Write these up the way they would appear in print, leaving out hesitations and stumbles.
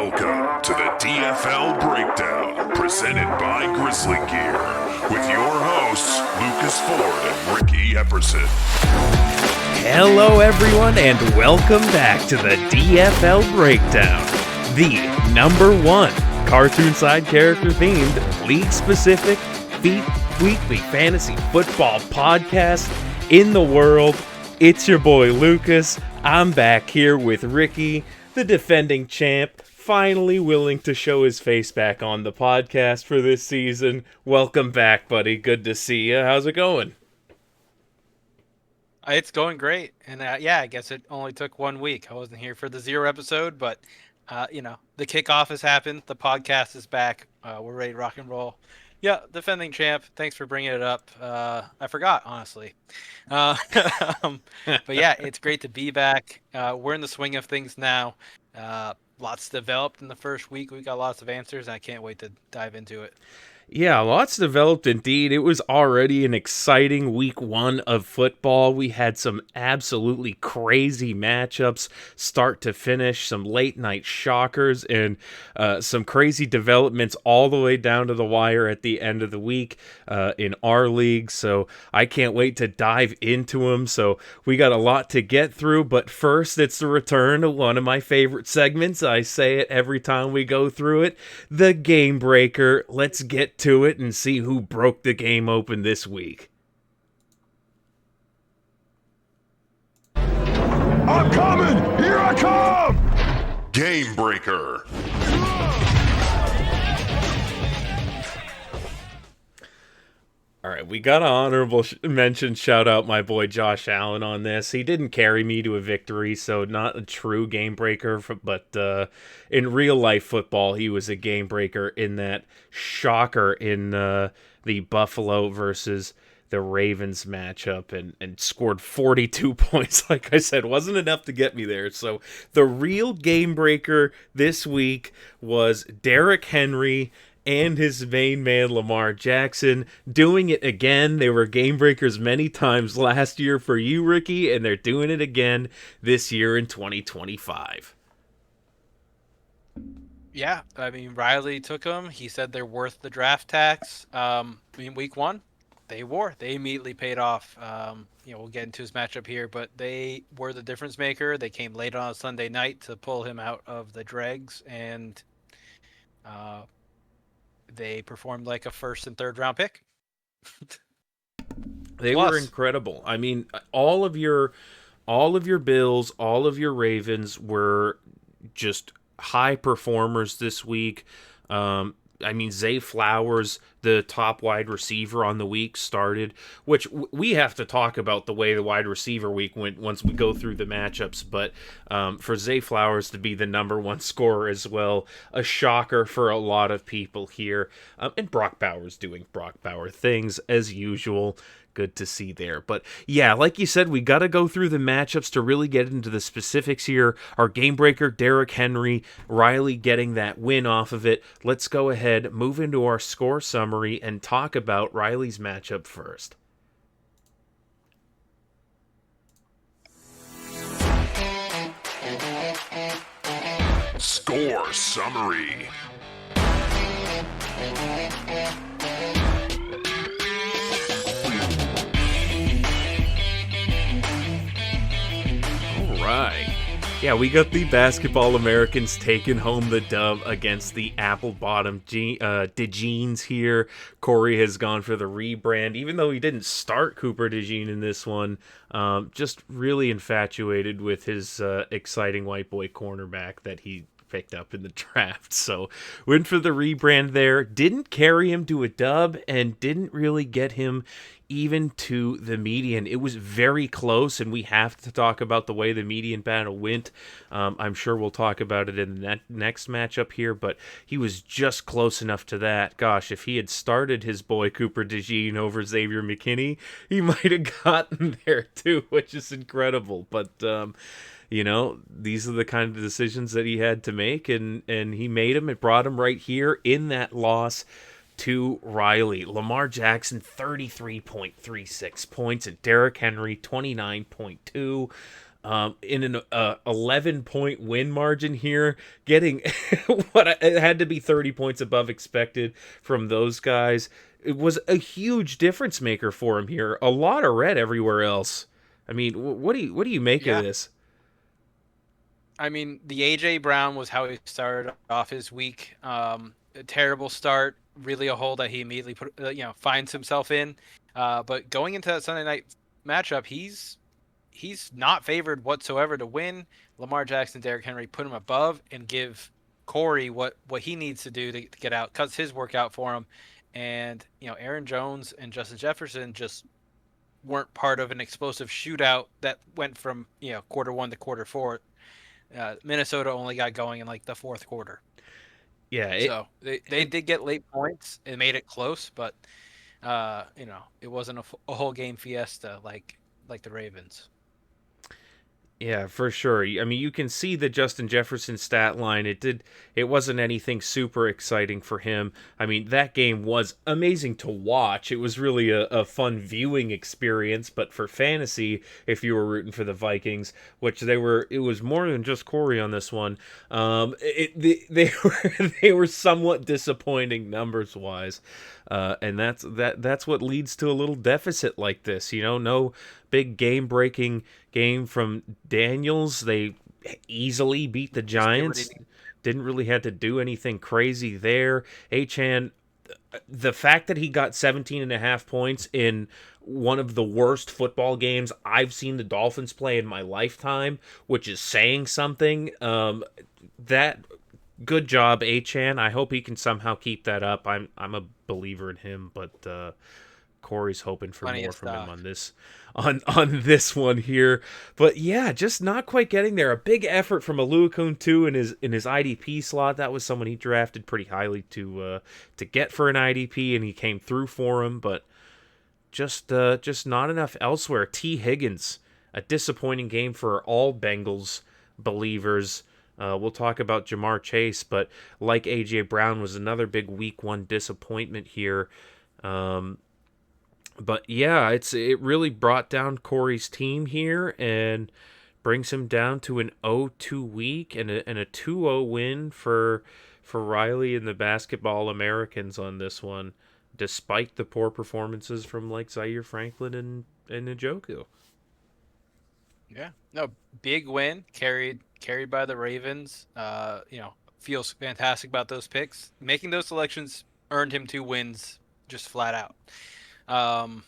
Welcome to the DFL Breakdown, presented by GrizLeeGear, with your hosts, Lucas Ford and Ricky Epperson. Hello, everyone, and welcome back to the DFL Breakdown, the #1 cartoon side character themed, league-specific, weekly fantasy football podcast in the world. It's your boy Lucas. I'm back here with Ricky, the defending champ, finally willing to show his face back on the podcast for this season. Welcome back, buddy. Good to see you. How's it going? It's going great. And yeah, I guess it only took 1 week. I wasn't here for the 0 episode, but the kickoff has happened. The podcast is back. We're ready to rock and roll. Yeah, defending champ. Thanks for bringing it up. I forgot, honestly. But yeah, it's great to be back. We're in the swing of things now. Lots developed in the first week. We got lots of answers, and I can't wait to dive into it. Yeah, lots developed indeed. It was already an exciting week 1 of football. We had some absolutely crazy matchups start to finish, some late night shockers, and some crazy developments all the way down to the wire at the end of the week in our league. So I can't wait to dive into them. So we got a lot to get through, but first it's the return of one of my favorite segments. I say it every time we go through it, the Game Breaker. Let's get to it and see who broke the game open this week. I'm coming! Here I come! Game Breaker. All right, we got an honorable mention, shout out my boy Josh Allen on this. He didn't carry me to a victory, so not a true game breaker, but in real life football, he was a game breaker in that shocker in the Buffalo versus the Ravens matchup and scored 42 points. Like I said, wasn't enough to get me there. So the real game breaker this week was Derrick Henry and his main man Lamar Jackson doing it again. They were game breakers many times last year for you, Ricky, and they're doing it again this year in 2025. Yeah, I mean, Riley took them. He said they're worth the draft tax. In week 1, they immediately paid off. We'll get into his matchup here, but they were the difference maker. They came late on a Sunday night to pull him out of the dregs, and they performed like a first and third round pick. They were incredible. I mean, all of your Bills, all of your Ravens were just high performers this week. I mean, Zay Flowers, the top wide receiver on the week, started, which we have to talk about the way the wide receiver week went once we go through the matchups. But for Zay Flowers to be the #1 scorer as well, a shocker for a lot of people here. And Brock Bowers doing Brock Bauer things as usual. Good to see there. But yeah, like you said, we got to go through the matchups to really get into the specifics here. Our game breaker, Derrick Henry, Riley getting that win off of it. Let's go ahead, move into our score summary, and talk about Riley's matchup first. Score summary. Right. Yeah, we got the Basketball Americans taking home the dub against the apple-bottom DeJeans here. Corey has gone for the rebrand, even though he didn't start Cooper DeJean in this one. Just really infatuated with his exciting white boy cornerback that he picked up in the draft. So went for the rebrand there. Didn't carry him to a dub and didn't really get him even to the median. It was very close, and we have to talk about the way the median battle went. I'm sure we'll talk about it in the next matchup here, but he was just close enough to that. Gosh, if he had started his boy Cooper DeJean over Xavier McKinney, he might have gotten there too, which is incredible. But these are the kind of decisions that he had to make, and he made them. It brought him right here in that loss to Riley. Lamar Jackson, 33.36 points, and Derrick Henry, 29.2. in an 11-point win margin here, getting it had to be 30 points above expected from those guys. It was a huge difference maker for him here. A lot of red everywhere else. I mean, what do you make of Yeah. this? I mean, the AJ Brown was how he started off his week. A terrible start, really a hole that he immediately finds himself in. But going into that Sunday night matchup, he's not favored whatsoever to win. Lamar Jackson, Derrick Henry put him above and give Corey what he needs to do to get out, cuts his work out for him. And Aaron Jones and Justin Jefferson just weren't part of an explosive shootout that went from quarter one to quarter four. Minnesota only got going in like the fourth quarter. Yeah, So they did get late points and made it close, but it wasn't a whole game fiesta like the Ravens. yeah, for sure. I mean, you can see the Justin Jefferson stat line. It wasn't anything super exciting for him. I mean, that game was amazing to watch. It was really a fun viewing experience, but for fantasy, if you were rooting for the Vikings, which it was more than just Corey on this one. They they were somewhat disappointing numbers wise. And that's what leads to a little deficit like this. No big game breaking game from Daniels. They easily beat the Just get ready Giants. Didn't really have to do anything crazy there. Achan, the fact that he got 17 and a half points in one of the worst football games I've seen the Dolphins play in my lifetime, which is saying something. That good job, Achan. I hope he can somehow keep that up. I'm a believer in him, but Corey's hoping for plenty more of from him stock. on this on this one here. But yeah, just not quite getting there. A big effort from Aluakun too in his IDP slot. That was someone he drafted pretty highly to get for an IDP, and he came through for him, but just not enough elsewhere. T. Higgins, a disappointing game for all Bengals believers. We'll talk about Jamar Chase, but like AJ Brown was another big week one disappointment here. But yeah, it really brought down Corey's team here and brings him down to an 0-2 week and a 2-0 win for Riley and the Basketball Americans on this one, despite the poor performances from like Zaire Franklin and Njoku. Yeah. No, big win carried by the Ravens. Feels fantastic about those picks. Making those selections earned him 2 wins just flat out. Um,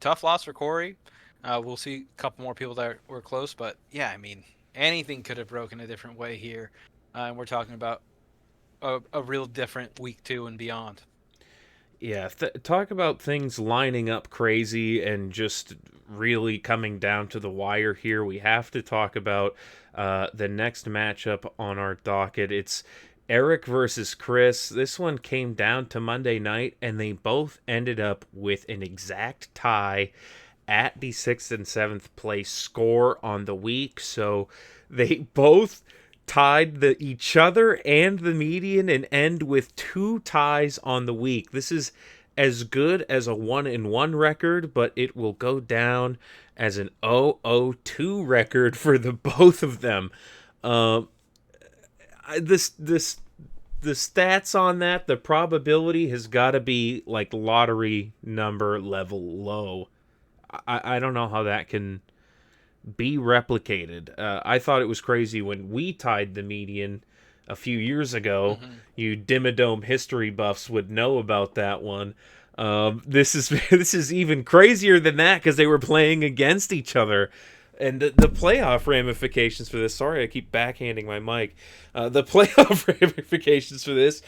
Tough loss for Corey. We'll see a couple more people that were close, but yeah, I mean, anything could have broken a different way here. And we're talking about a real different week 2 and beyond. Yeah, talk about things lining up crazy and just really coming down to the wire here. We have to talk about the next matchup on our docket. It's Eric versus Chris. This one came down to Monday night, and they both ended up with an exact tie at the 6th and 7th place score on the week. So they both tied each other and the median and end with 2 ties on the week. This is as good as a 1-1 record, but it will go down as an 0-2 record for the both of them. Um, this the stats on that, the probability has got to be like lottery number level low. I don't know how that can be replicated. I thought it was crazy when we tied the median a few years ago. Mm-hmm. You Dimmadome history buffs would know about that one. This is this is even crazier than that because they were playing against each other, and the playoff ramifications for this. Sorry, I keep backhanding my mic. The playoff ramifications for this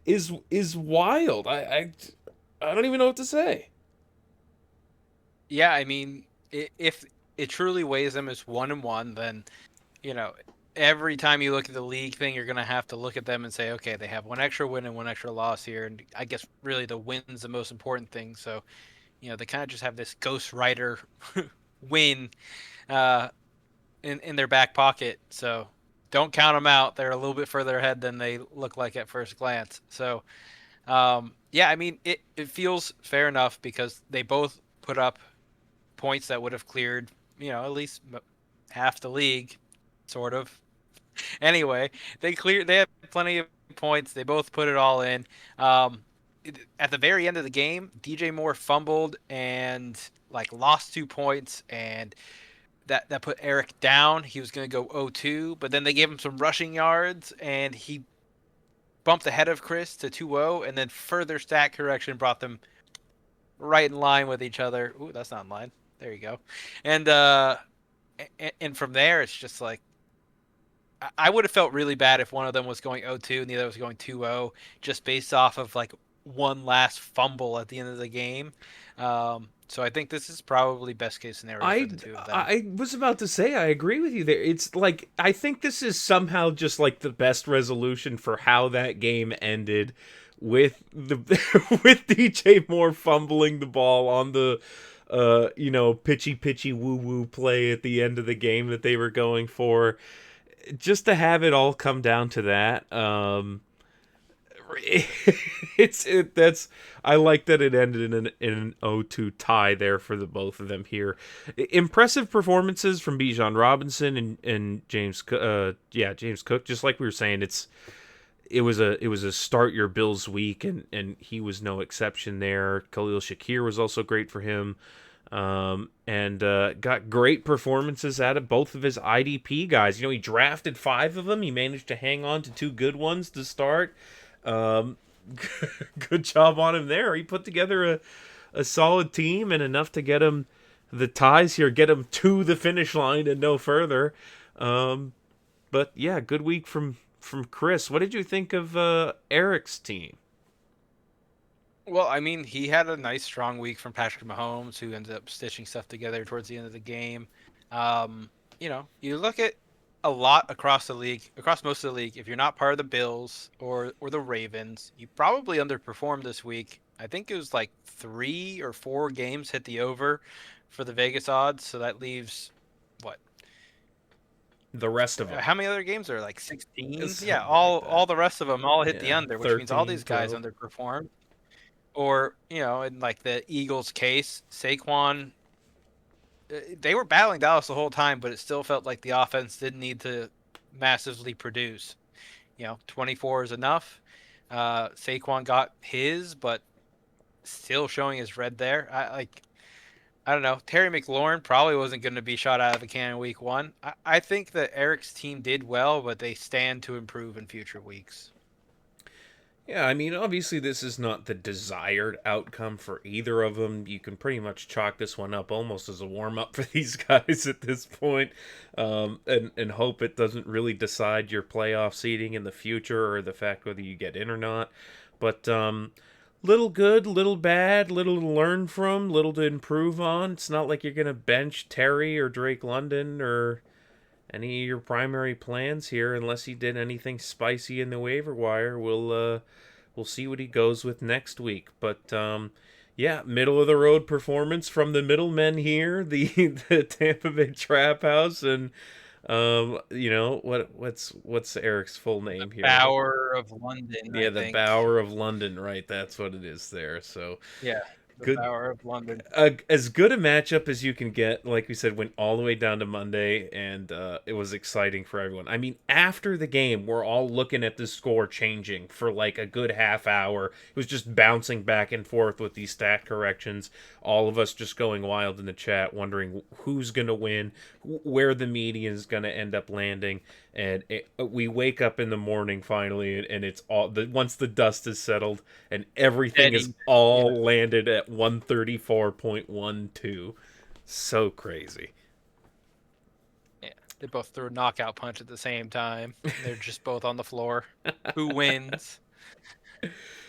is wild. I don't even know what to say. Yeah, I mean, if it truly weighs them as 1-1, then you know every time you look at the league thing, you're gonna have to look at them and say, okay, they have one extra win and one extra loss here, and I guess really the win's the most important thing. So they kind of just have this Ghost Rider win uh, in their back pocket. So don't count them out. They're a little bit further ahead than they look like at first glance. So yeah, I mean, it feels fair enough because they both put up points that would have cleared, at least half the league, sort of. Anyway, they had plenty of points. They both put it all in. At the very end of the game, DJ Moore fumbled and like lost 2 points, and that put Eric down. He was going to go 0-2, but then they gave him some rushing yards, and he bumped ahead of Chris to 2-0, and then further stat correction brought them right in line with each other. Ooh, that's not in line. There you go. And and from there, it's just like I would have felt really bad if one of them was going 0-2 and the other was going 2-0, just based off of like one last fumble at the end of the game. So I think this is probably best case scenario for I the two of them. I was about to say I agree with you there. It's like I think this is somehow just like the best resolution for how that game ended with the with DJ Moore fumbling the ball on the pitchy woo woo play at the end of the game that they were going for. Just to have it all come down to that. That's I like that it ended in an 0-2 tie there for the both of them here. Impressive performances from Bijan Robinson and James James Cook. Just like we were saying, it was a start your Bills week, and he was no exception there. Khalil Shakir was also great for him. And got great performances out of both of his IDP guys. He drafted 5 of them. He managed to hang on to 2 good ones to start. Um, good job on him there. He put together a solid team and enough to get him the ties here, get him to the finish line and no further. But yeah, good week from Chris. What did you think of Eric's team? Well, I mean, he had a nice, strong week from Patrick Mahomes, who ended up stitching stuff together towards the end of the game. Um, you look at a lot across the league, across most of the league. If you're not part of the Bills or the Ravens, you probably underperformed this week. I think it was like 3 or 4 games hit the over for the Vegas odds, so that leaves what? The rest of them. How many other games are like 16? Yeah, Something like all that. the rest of them all hit the Yeah, under, which means all 13, these guys 12. underperformed. Or, in like the Eagles' case, Saquon, they were battling Dallas the whole time, but it still felt like the offense didn't need to massively produce. 24 is enough. Saquon got his, but still showing his red there. I don't know. Terry McLaurin probably wasn't going to be shot out of the can in week 1. I think that Eric's team did well, but they stand to improve in future weeks. Yeah, I mean, obviously, this is not the desired outcome for either of them. You can pretty much chalk this one up almost as a warm up for these guys at this point, and hope it doesn't really decide your playoff seeding in the future or the fact whether you get in or not. But little good, little bad, little to learn from, little to improve on. It's not like you're going to bench Terry or Drake London or any of your primary plans here unless he did anything spicy in the waiver wire. We'll see what he goes with next week. But yeah, middle of the road performance from the Middlemen here, the Tampa Bay Trap House, and what's Eric's full name here? Bower of London, Yeah, I the think. Bower of London, right? That's what it is there. So Yeah, the good, Bower of London. as good a matchup as you can get. Like we said, went all the way down to Monday, and it was exciting for everyone. I mean, after the game, we're all looking at the score changing for like a good half hour. It was just bouncing back and forth with these stat corrections. All of us just going wild in the chat, wondering who's going to win, where the median is going to end up landing. And we wake up in the morning finally, and it's all once the dust is settled, and everything is all landed at 134.12. So crazy. Yeah, they both threw a knockout punch at the same time. They're just both on the floor. Who wins?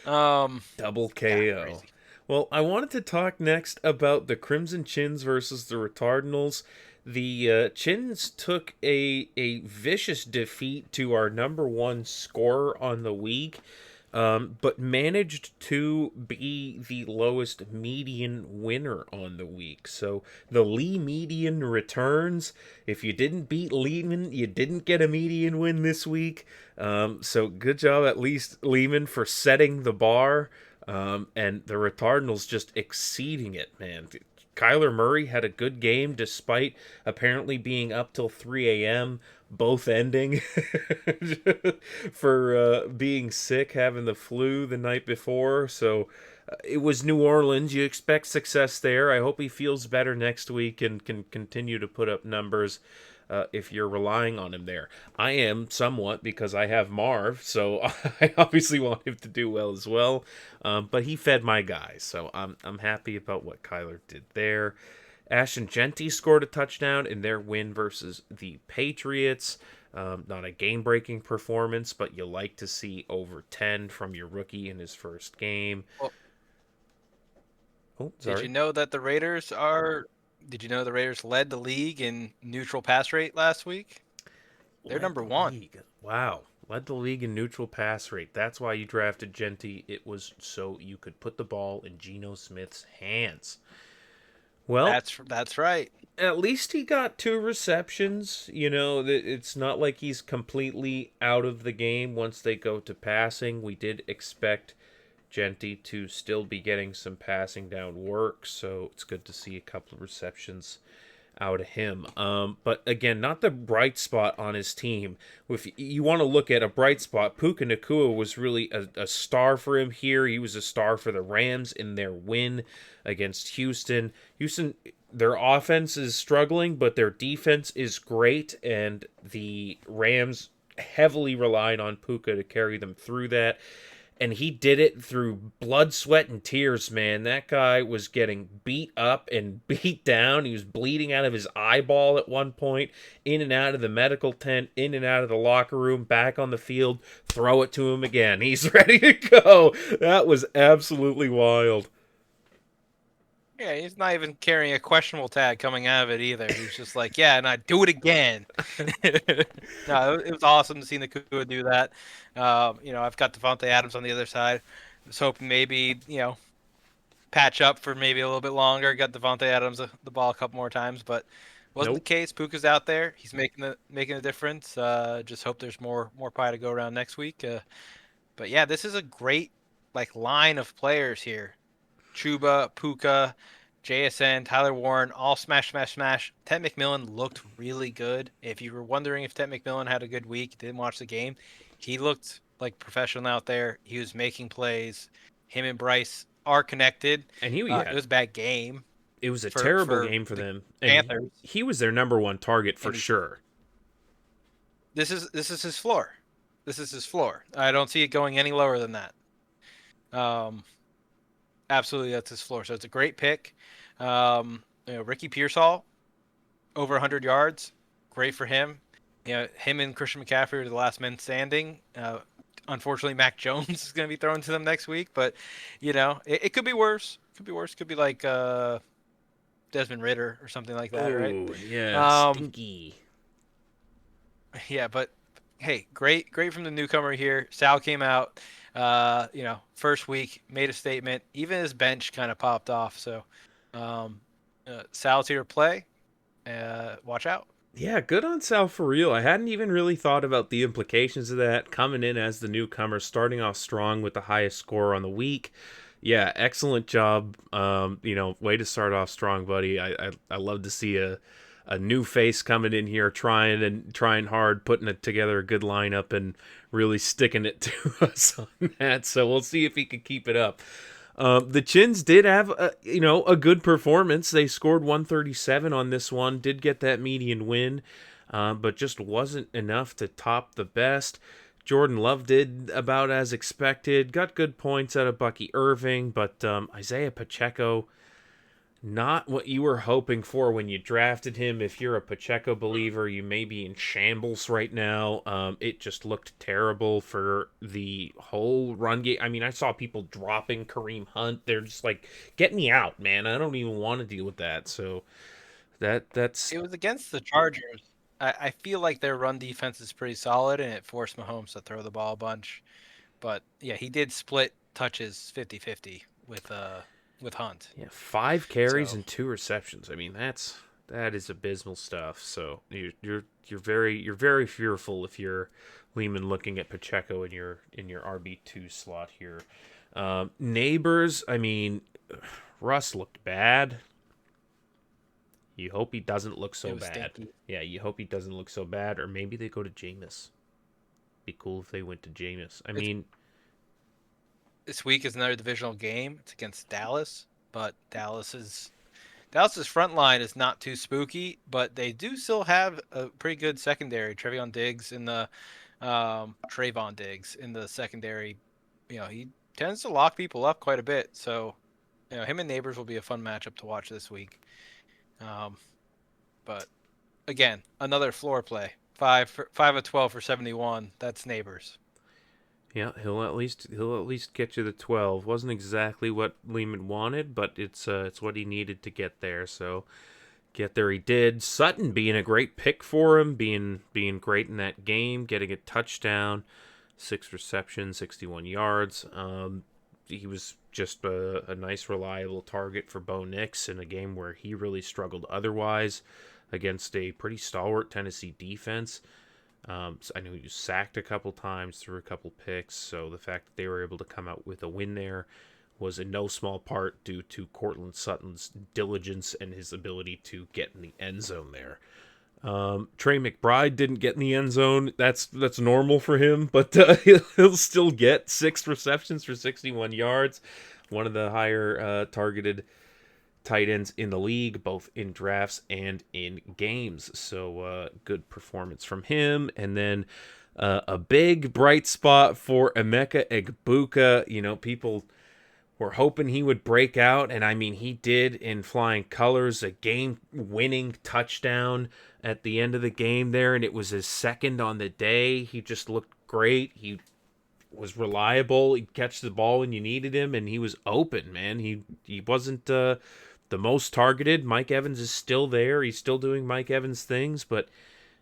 Double KO. Crazy. Well, I wanted to talk next about the Crimson Chins versus the Retardinals. The Chins took a vicious defeat to our number 1 scorer on the week, but managed to be the lowest median winner on the week. So the Lee median returns. If you didn't beat Lehman, you didn't get a median win this week. So good job at least Lehman for setting the bar. And the Retardinals just exceeding it, man. Kyler Murray had a good game despite apparently being up till 3 a.m., both ending for being sick, having the flu the night before. So it was New Orleans. You expect success there. I hope he feels better next week and can continue to put up numbers. If you're relying on him there, I am somewhat because I have Marv, so I obviously want him to do well as well. But he fed my guys, so I'm happy about what Kyler did there. Ashton Genty scored a touchdown in their win versus the Patriots. Not a game-breaking performance, but you like to see over 10 from your rookie in his first game. Well, Oh, did sorry. you know that the Raiders are? Did you know the Raiders led the league in neutral pass rate last week? They're Led number the one. league. Wow. Led the league in neutral pass rate. That's why you drafted Genty. It was so you could put the ball in Geno Smith's hands. Well, That's right. at least he got 2 receptions. You know, it's not like he's completely out of the game once they go to passing. We did expect Genty to still be getting some passing down work, so it's good to see a couple of receptions out of him. But again, not the bright spot on his team. If you want to look at a bright spot, Puka Nacua was really a star for him here. He was a star for the Rams in their win against Houston. Houston, their offense is struggling, but their defense is great, and the Rams heavily relied on Puka to carry them through that. And he did it through blood, sweat, and tears, man. That guy was getting beat up and beat down. He was bleeding out of his eyeball at one point, in and out of the medical tent, in and out of the locker room, back on the field, throw it to him again. He's ready to go. That was absolutely wild. Yeah, he's not even carrying a questionable tag coming out of it either. He's just like, yeah, and I do it again. No, it was awesome to see Nakua do that. I've got Devontae Adams on the other side. I was hoping maybe, patch up for maybe a little bit longer. Got Devontae Adams the ball a couple more times, but wasn't the Nope. case. Puka's out there. He's making a difference. Just hope there's more pie to go around next week. But yeah, this is a great line of players here. Chuba, Puka, JSN, Tyler Warren, all smash, smash, smash. Ted McMillan looked really good. If you were wondering if Ted McMillan had a good week, didn't watch the game, he looked like professional out there. He was making plays. Him and Bryce are connected. And he, It yeah, was a bad game it was a for terrible game for the them. And Panthers, he was their number one target for and sure. this is his floor. This is his floor. I don't see it going any lower than that. Absolutely, that's his floor. So it's a great pick. Ricky Pearsall, over 100 yards, great for him. Him and Christian McCaffrey are the last men standing. Unfortunately, Mac Jones is going to be thrown to them next week, but it could be worse. Could be worse. Could be like Desmond Ritter or something like that, right? Oh, yeah, Um, stinky. yeah, but hey, great from the newcomer here. Sal came out, first week, made a statement. Even his bench kind of popped off. So, Sal's here to play. Watch out. Yeah, good on Sal for real. I hadn't even really thought about the implications of that coming in as the newcomer, starting off strong with the highest score on the week. Yeah, excellent job. Way to start off strong, buddy. I love to see a new face coming in here, trying hard, putting it together a good lineup, and really sticking it to us on that. So we'll see if he can keep it up. The Chins did have a good performance. They scored 137 on this one, did get that median win, but just wasn't enough to top the best. Jordan Love did about as expected, got good points out of Bucky Irving, but Isaiah Pacheco, not what you were hoping for when you drafted him. If you're a Pacheco believer, you may be in shambles right now. It just looked terrible for the whole run game. I mean, I saw people dropping Kareem Hunt. They're just like, get me out, man. I don't even want to deal with that. So that's It was against the Chargers. I feel like their run defense is pretty solid, and it forced Mahomes to throw the ball a bunch. But yeah, he did split touches 50-50 with Hunt. yeah, 5 carries So and 2 receptions. I mean, that is abysmal stuff. So you're very fearful if you're Lehman looking at Pacheco in your RB2 slot here. Neighbors, I mean, Russ looked bad. You hope he doesn't look It so was bad. stinky. Yeah, you hope he doesn't look so bad, or maybe they go to Jameis. Be cool if they went to Jameis. I It's, mean, this week is another divisional game. It's against Dallas, but Dallas's front line is not too spooky, but they do still have a pretty good secondary. Trayvon Diggs in the secondary. He tends to lock people up quite a bit. So, him and Neighbors will be a fun matchup to watch this week. But again, another floor play. 5 of 12 for 71. That's Neighbors. yeah, he'll at least get you the 12. Wasn't exactly what Lehman wanted, but it's what he needed to get there. So get there he did. Sutton being a great pick for him, being great in that game, getting a touchdown, 6 receptions, 61 yards. He was just a nice, reliable target for Bo Nix in a game where he really struggled otherwise against a pretty stalwart Tennessee defense. So I know he was sacked a couple times, threw a couple picks. So the fact that they were able to come out with a win there was in no small part due to Cortland Sutton's diligence and his ability to get in the end zone there. Trey McBride didn't get in the end zone. That's normal for him, but he'll still get 6 receptions for 61 yards. One of the higher targeted tight ends in the league, both in drafts and in games. So good performance from him. And then a big bright spot for Emeka Egbuka. People were hoping he would break out, and I mean, he did in flying colors. A game-winning touchdown at the end of the game there, and it was his second on the day. He just looked great. He was reliable. He'd catch the ball when you needed him, and he was open, man. He wasn't the most targeted. Mike Evans is still there. He's still doing Mike Evans things, but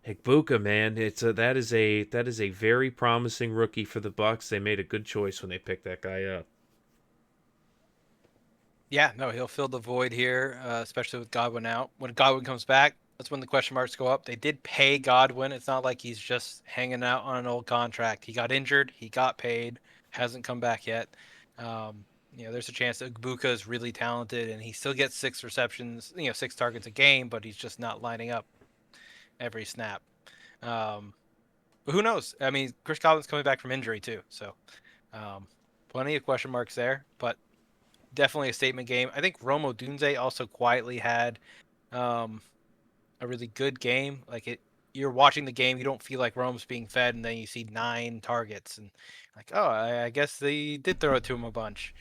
Egbuka, man, that is a very promising rookie for the Bucs. They made a good choice when they picked that guy up. Yeah, no, he'll fill the void here, especially with Godwin out. When Godwin comes back, that's when the question marks go up. They did pay Godwin. It's not like he's just hanging out on an old contract. He got injured. He got paid. Hasn't come back yet. There's a chance that Gbuka is really talented, and he still gets 6 receptions, 6 targets a game, but he's just not lining up every snap. But who knows? I mean, Chris Godwin's coming back from injury too, so plenty of question marks there. But definitely a statement game. I think Rome Odunze also quietly had a really good game. You're watching the game, you don't feel like Rome's being fed, and then you see 9 targets, and like, oh, I guess they did throw it to him a bunch.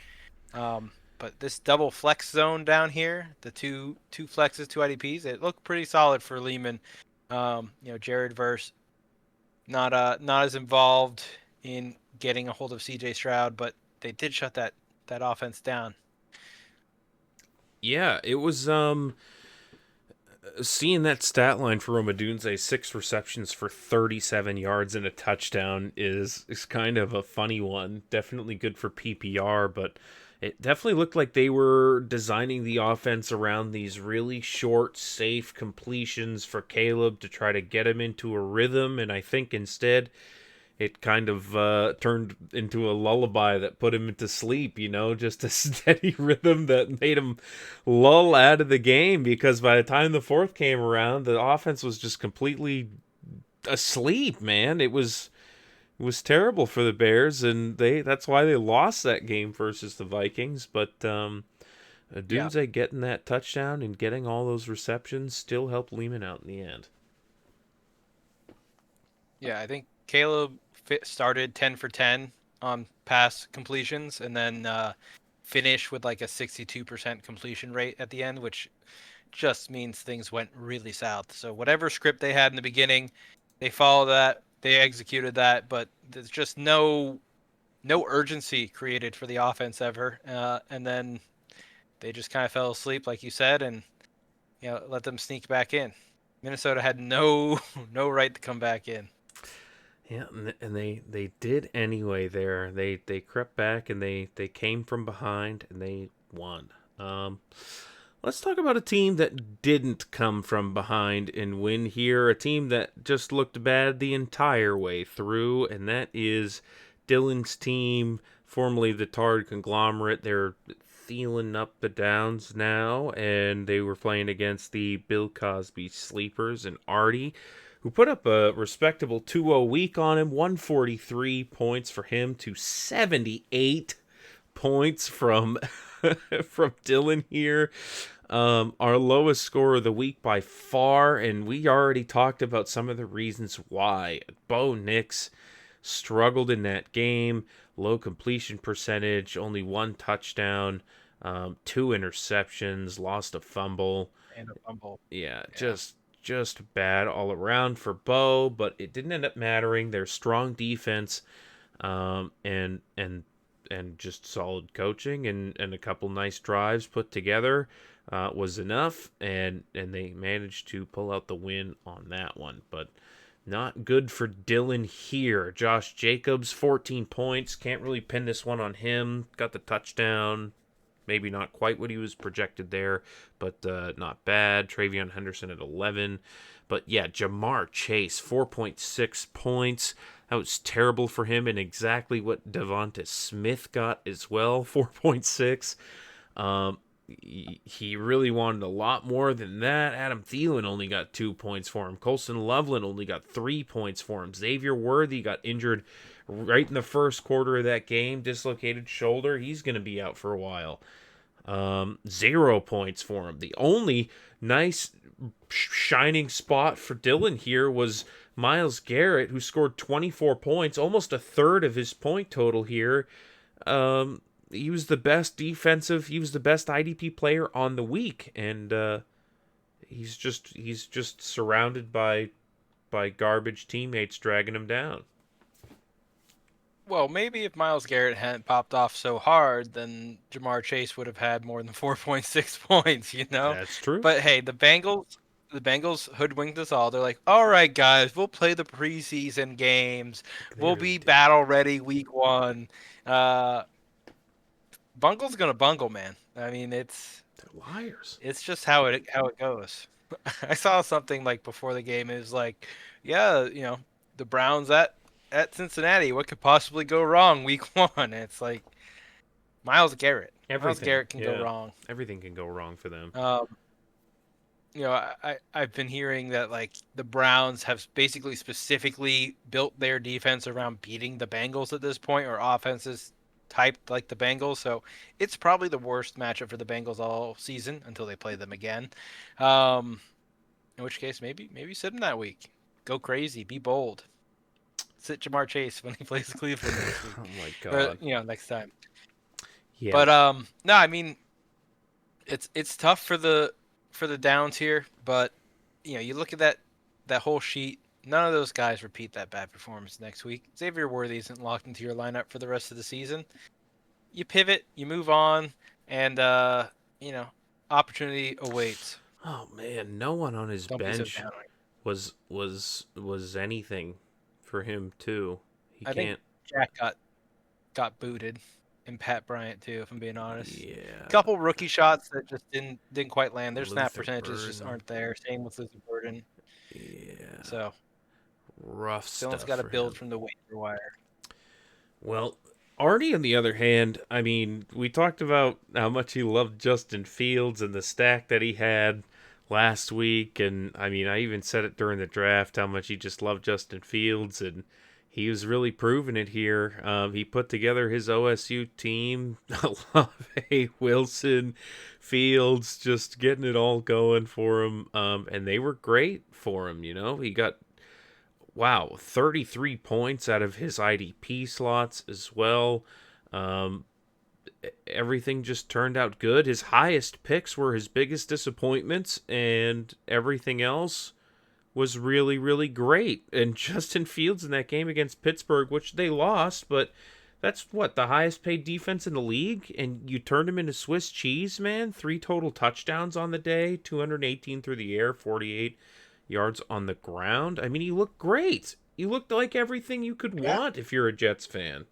But this double flex zone down here, the two flexes, 2 IDPs, it looked pretty solid for Lehman. Jared Verse not as involved in getting a hold of CJ Stroud, but they did shut that offense down. Yeah, it was seeing that stat line for Romadunze, 6 receptions for 37 yards and a touchdown is kind of a funny one. Definitely good for PPR, but it definitely looked like they were designing the offense around these really short, safe completions for Caleb to try to get him into a rhythm, and I think instead it kind of turned into a lullaby that put him into sleep, just a steady rhythm that made him lull out of the game, because by the time the fourth came around, the offense was just completely asleep, man. It was terrible for the Bears, and that's why they lost that game versus the Vikings. But Dunze getting that touchdown and getting all those receptions still helped Lehman out in the end. Yeah, I think Caleb started 10 for 10 on pass completions, and then finished with like a 62% completion rate at the end, which just means things went really south. So whatever script they had in the beginning, they followed that, they executed that, but there's just no urgency created for the offense ever. And then they just kind of fell asleep, like you said, and let them sneak back in. Minnesota had no right to come back in. Yeah, and they did anyway there. They crept back, and they came from behind, and they won. Let's talk about a team that didn't come from behind and win here. A team that just looked bad the entire way through, and that is Dylan's team, formerly the Tard Conglomerate. They're Thielen up the downs now, and they were playing against the Bill Cosby Sleepers and Artie, who put up a respectable 2-0 week on him. 143 points for him to 78 points from from Dylan here. Our lowest score of the week by far, and we already talked about some of the reasons why. Bo Nix struggled in that game. Low completion percentage, only one touchdown, two interceptions, lost a fumble. And a fumble. Yeah, Yeah. just bad all around for Bo, but it didn't end up mattering. Their strong defense, and just solid coaching and a couple nice drives put together was enough, and they managed to pull out the win on that one. But not good for Dylan here. Josh Jacobs, 14 points. Can't really pin this one on him. Got the touchdown. Maybe not quite what he was projected there, but not bad. Travion Henderson at 11. But yeah, Jamar Chase, 4.6 points. That was terrible for him, and exactly what Devonta Smith got as well, 4.6. He really wanted a lot more than that. Adam Thielen only got 2 points for him. Colson Loveland only got 3 points for him. Xavier Worthy got injured right in the first quarter of that game, dislocated shoulder. He's going to be out for a while. 0 points for him. The only nice shining spot for Dylan here was Myles Garrett, who scored 24 points, almost a third of his point total here. He was the best IDP player on the week, and he's just surrounded by garbage teammates dragging him down. Well, maybe if Myles Garrett hadn't popped off so hard, then Jamar Chase would have had more than 4.6 points, you know? That's true. But hey, the Bengals hoodwinked us all. They're like, all right, guys, we'll play the preseason games. They We'll really be did. battle ready week 1. Bungle's gonna bungle, man. I mean, They're liars. it's just how it goes. I saw something like before the game. It was like, yeah, the Browns at Cincinnati. What could possibly go wrong week 1? It's like Myles Garrett. Myles Everything. Garrett can go Yeah. wrong. Everything can go wrong for them. Um, I've been hearing that like the Browns have basically specifically built their defense around beating the Bengals at this point, or offenses typed like the Bengals. So it's probably the worst matchup for the Bengals all season until they play them again. Um, in which case, maybe sit him that week. Go crazy. Be bold. Sit Jamar Chase when he plays Cleveland next week, Oh my or god. next time. Yeah. But no, I mean it's tough for the downs here, but you look at that whole sheet. None of those guys repeat that bad performance next week. Xavier Worthy isn't locked into your lineup for the rest of the season. You pivot, you move on, and opportunity awaits. Oh man, no one on his Don't be so bench down. was anything for him too. He I think can't. Jack got booted, and Pat Bryant too. If I'm being honest. Yeah. Couple rookie shots that just didn't quite land. Their snap Luther percentages just Burden. aren't there. Same with Luther Burden. Yeah. So Rough Dylan's stuff got to for build him. from the waiver wire. Well, Artie, on the other hand, I mean, we talked about how much he loved Justin Fields and the stack that he had last week, and I mean, I even said it during the draft how much he just loved Justin Fields, and he was really proving it here. He put together his OSU team, Olave, Wilson, Fields, just getting it all going for him, and they were great for him. He got 33 points out of his IDP slots as well. Um, Everything just turned out good. His highest picks were his biggest disappointments, and everything else was really, really great. And Justin Fields in that game against Pittsburgh, which they lost, but that's the highest paid defense in the league, and you turned him into Swiss cheese, man. 3 total touchdowns on the day, 218 through the air, 48 yards on the ground. I mean, he looked great. He looked like everything you could Yeah. want if you're a Jets fan.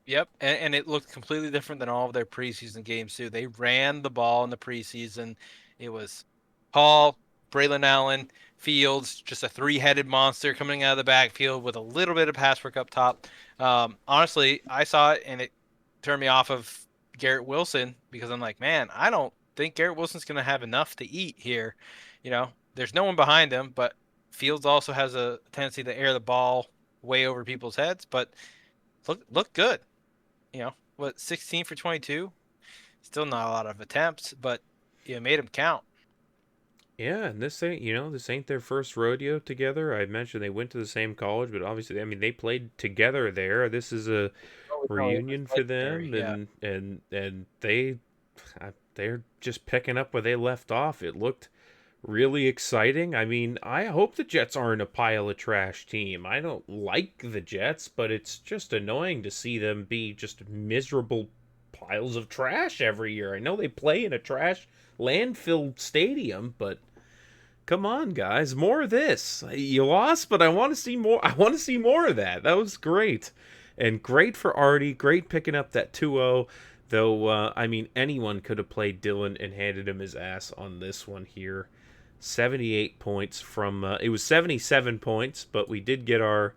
Yep, and it looked completely different than all of their preseason games too. They ran the ball in the preseason. It was Paul, Braylon Allen, Fields, just a three-headed monster coming out of the backfield with a little bit of pass work up top. Honestly, I saw it and it turned me off of Garrett Wilson because I'm like, man, I don't think Garrett Wilson's going to have enough to eat here. There's no one behind him, but Fields also has a tendency to air the ball way over people's heads. But look good. 16 for 22. Still not a lot of attempts, but made him count. Yeah, and this ain't their first rodeo together. I mentioned they went to the same college, but obviously, I mean, they played together there. This is a reunion for them, Yeah. and they're just picking up where they left off. It looked really exciting. I mean, I hope the Jets aren't a pile of trash team. I don't like the Jets, but it's just annoying to see them be just miserable piles of trash every year. I know they play in a trash landfill stadium, but come on, guys, more of this. You lost, but I want to see more. I want to see more of that. That was great. And great for Artie. Great picking up that 2-0. Though, I mean, anyone could have played Dylan and handed him his ass on this one here. 78 points from it was 77 points, but we got our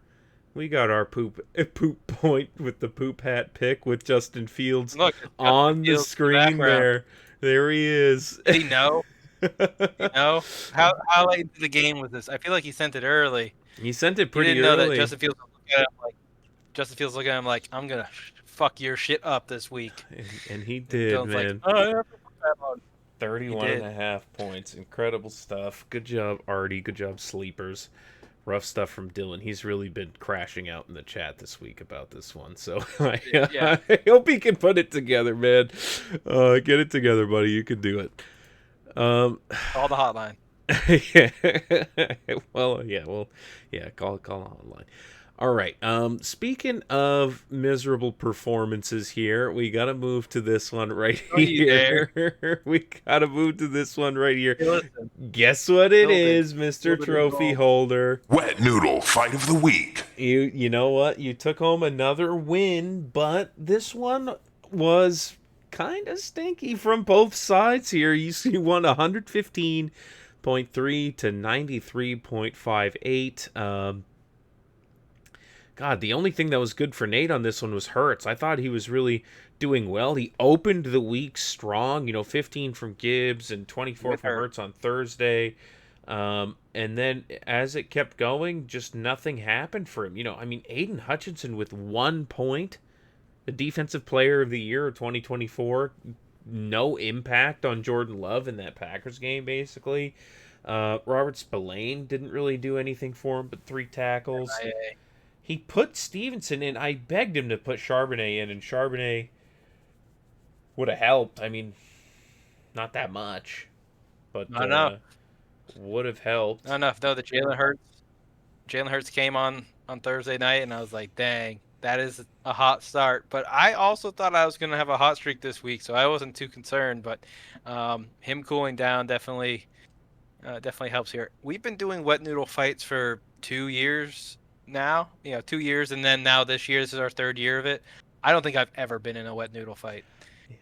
poop point with the poop hat pick with Justin Fields. Look, on the screen there. There he is. Did he know? How late into the game was this? I feel like he sent it early. He sent it pretty early. He didn't know early. that Justin Fields looking at him like, I'm gonna fuck your shit up this week. And he did, Dylan's man. Like, 31.5 points. Incredible stuff. Good job, Artie. Good job, Sleepers. Rough stuff from Dylan. He's really been crashing out in the chat this week about this one. So I hope he can put it together, man. Get it together, buddy. You can do it. Call the hotline. Call the hotline. All right. Speaking of miserable performances here, we got to move to this one right here. We got to move to this one right here. Listen. Guess what it is, Mr. Trophy Holder? Wet Noodle Fight of the Week. You know what? You took home another win, but this one was kind of stinky from both sides here. You won 115.3 to 93.58. God, the only thing that was good for Nate on this one was Hurts. I thought he was really doing well. He opened the week strong, 15 from Gibbs and 24 from Hurts on Thursday. And then as it kept going, just nothing happened for him. I mean, Aiden Hutchinson with 1 point, the Defensive Player of the Year of 2024, no impact on Jordan Love in that Packers game, basically. Robert Spillane didn't really do anything for him, but 3 tackles. He put Stevenson in. I begged him to put Charbonnet in, and Charbonnet would have helped. I mean, not that much, but not enough. Would have helped. Not enough. No, the Jalen Hurts came on Thursday night, and I was like, dang, that is a hot start. But I also thought I was going to have a hot streak this week, so I wasn't too concerned. But him cooling down definitely helps here. We've been doing wet noodle fights for 2 years now, 2 years, and then now this year, this is our 3rd year of it. I don't think I've ever been in a wet noodle fight.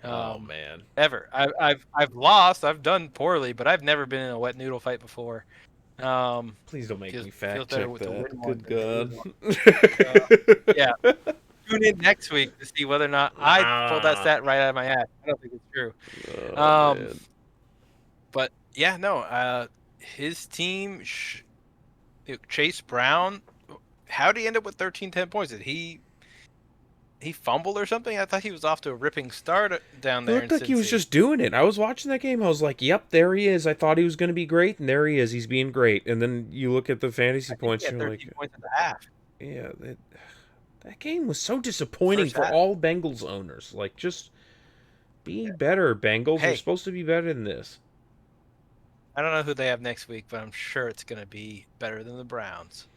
Oh man, ever. I've lost. I've done poorly, but I've never been in a wet noodle fight before. Please don't make me fact check that. Good God. Yeah. Tune in next week to see whether or not I pulled that stat right out of my ass. I don't think it's true. Man. But yeah, no. His team, Chase Brown. How did he end up with 10 points? Did he fumbled or something? I thought he was off to a ripping start down there. It looked like he was just doing it. I was watching that game. I was like, yep, there he is. I thought he was going to be great, and there he is. He's being great. And then you look at the fantasy points, and you're like, points and a half. Yeah, that game was so disappointing for all Bengals owners. Like, just be better, Bengals. You're supposed to be better than this. I don't know who they have next week, but I'm sure it's going to be better than the Browns.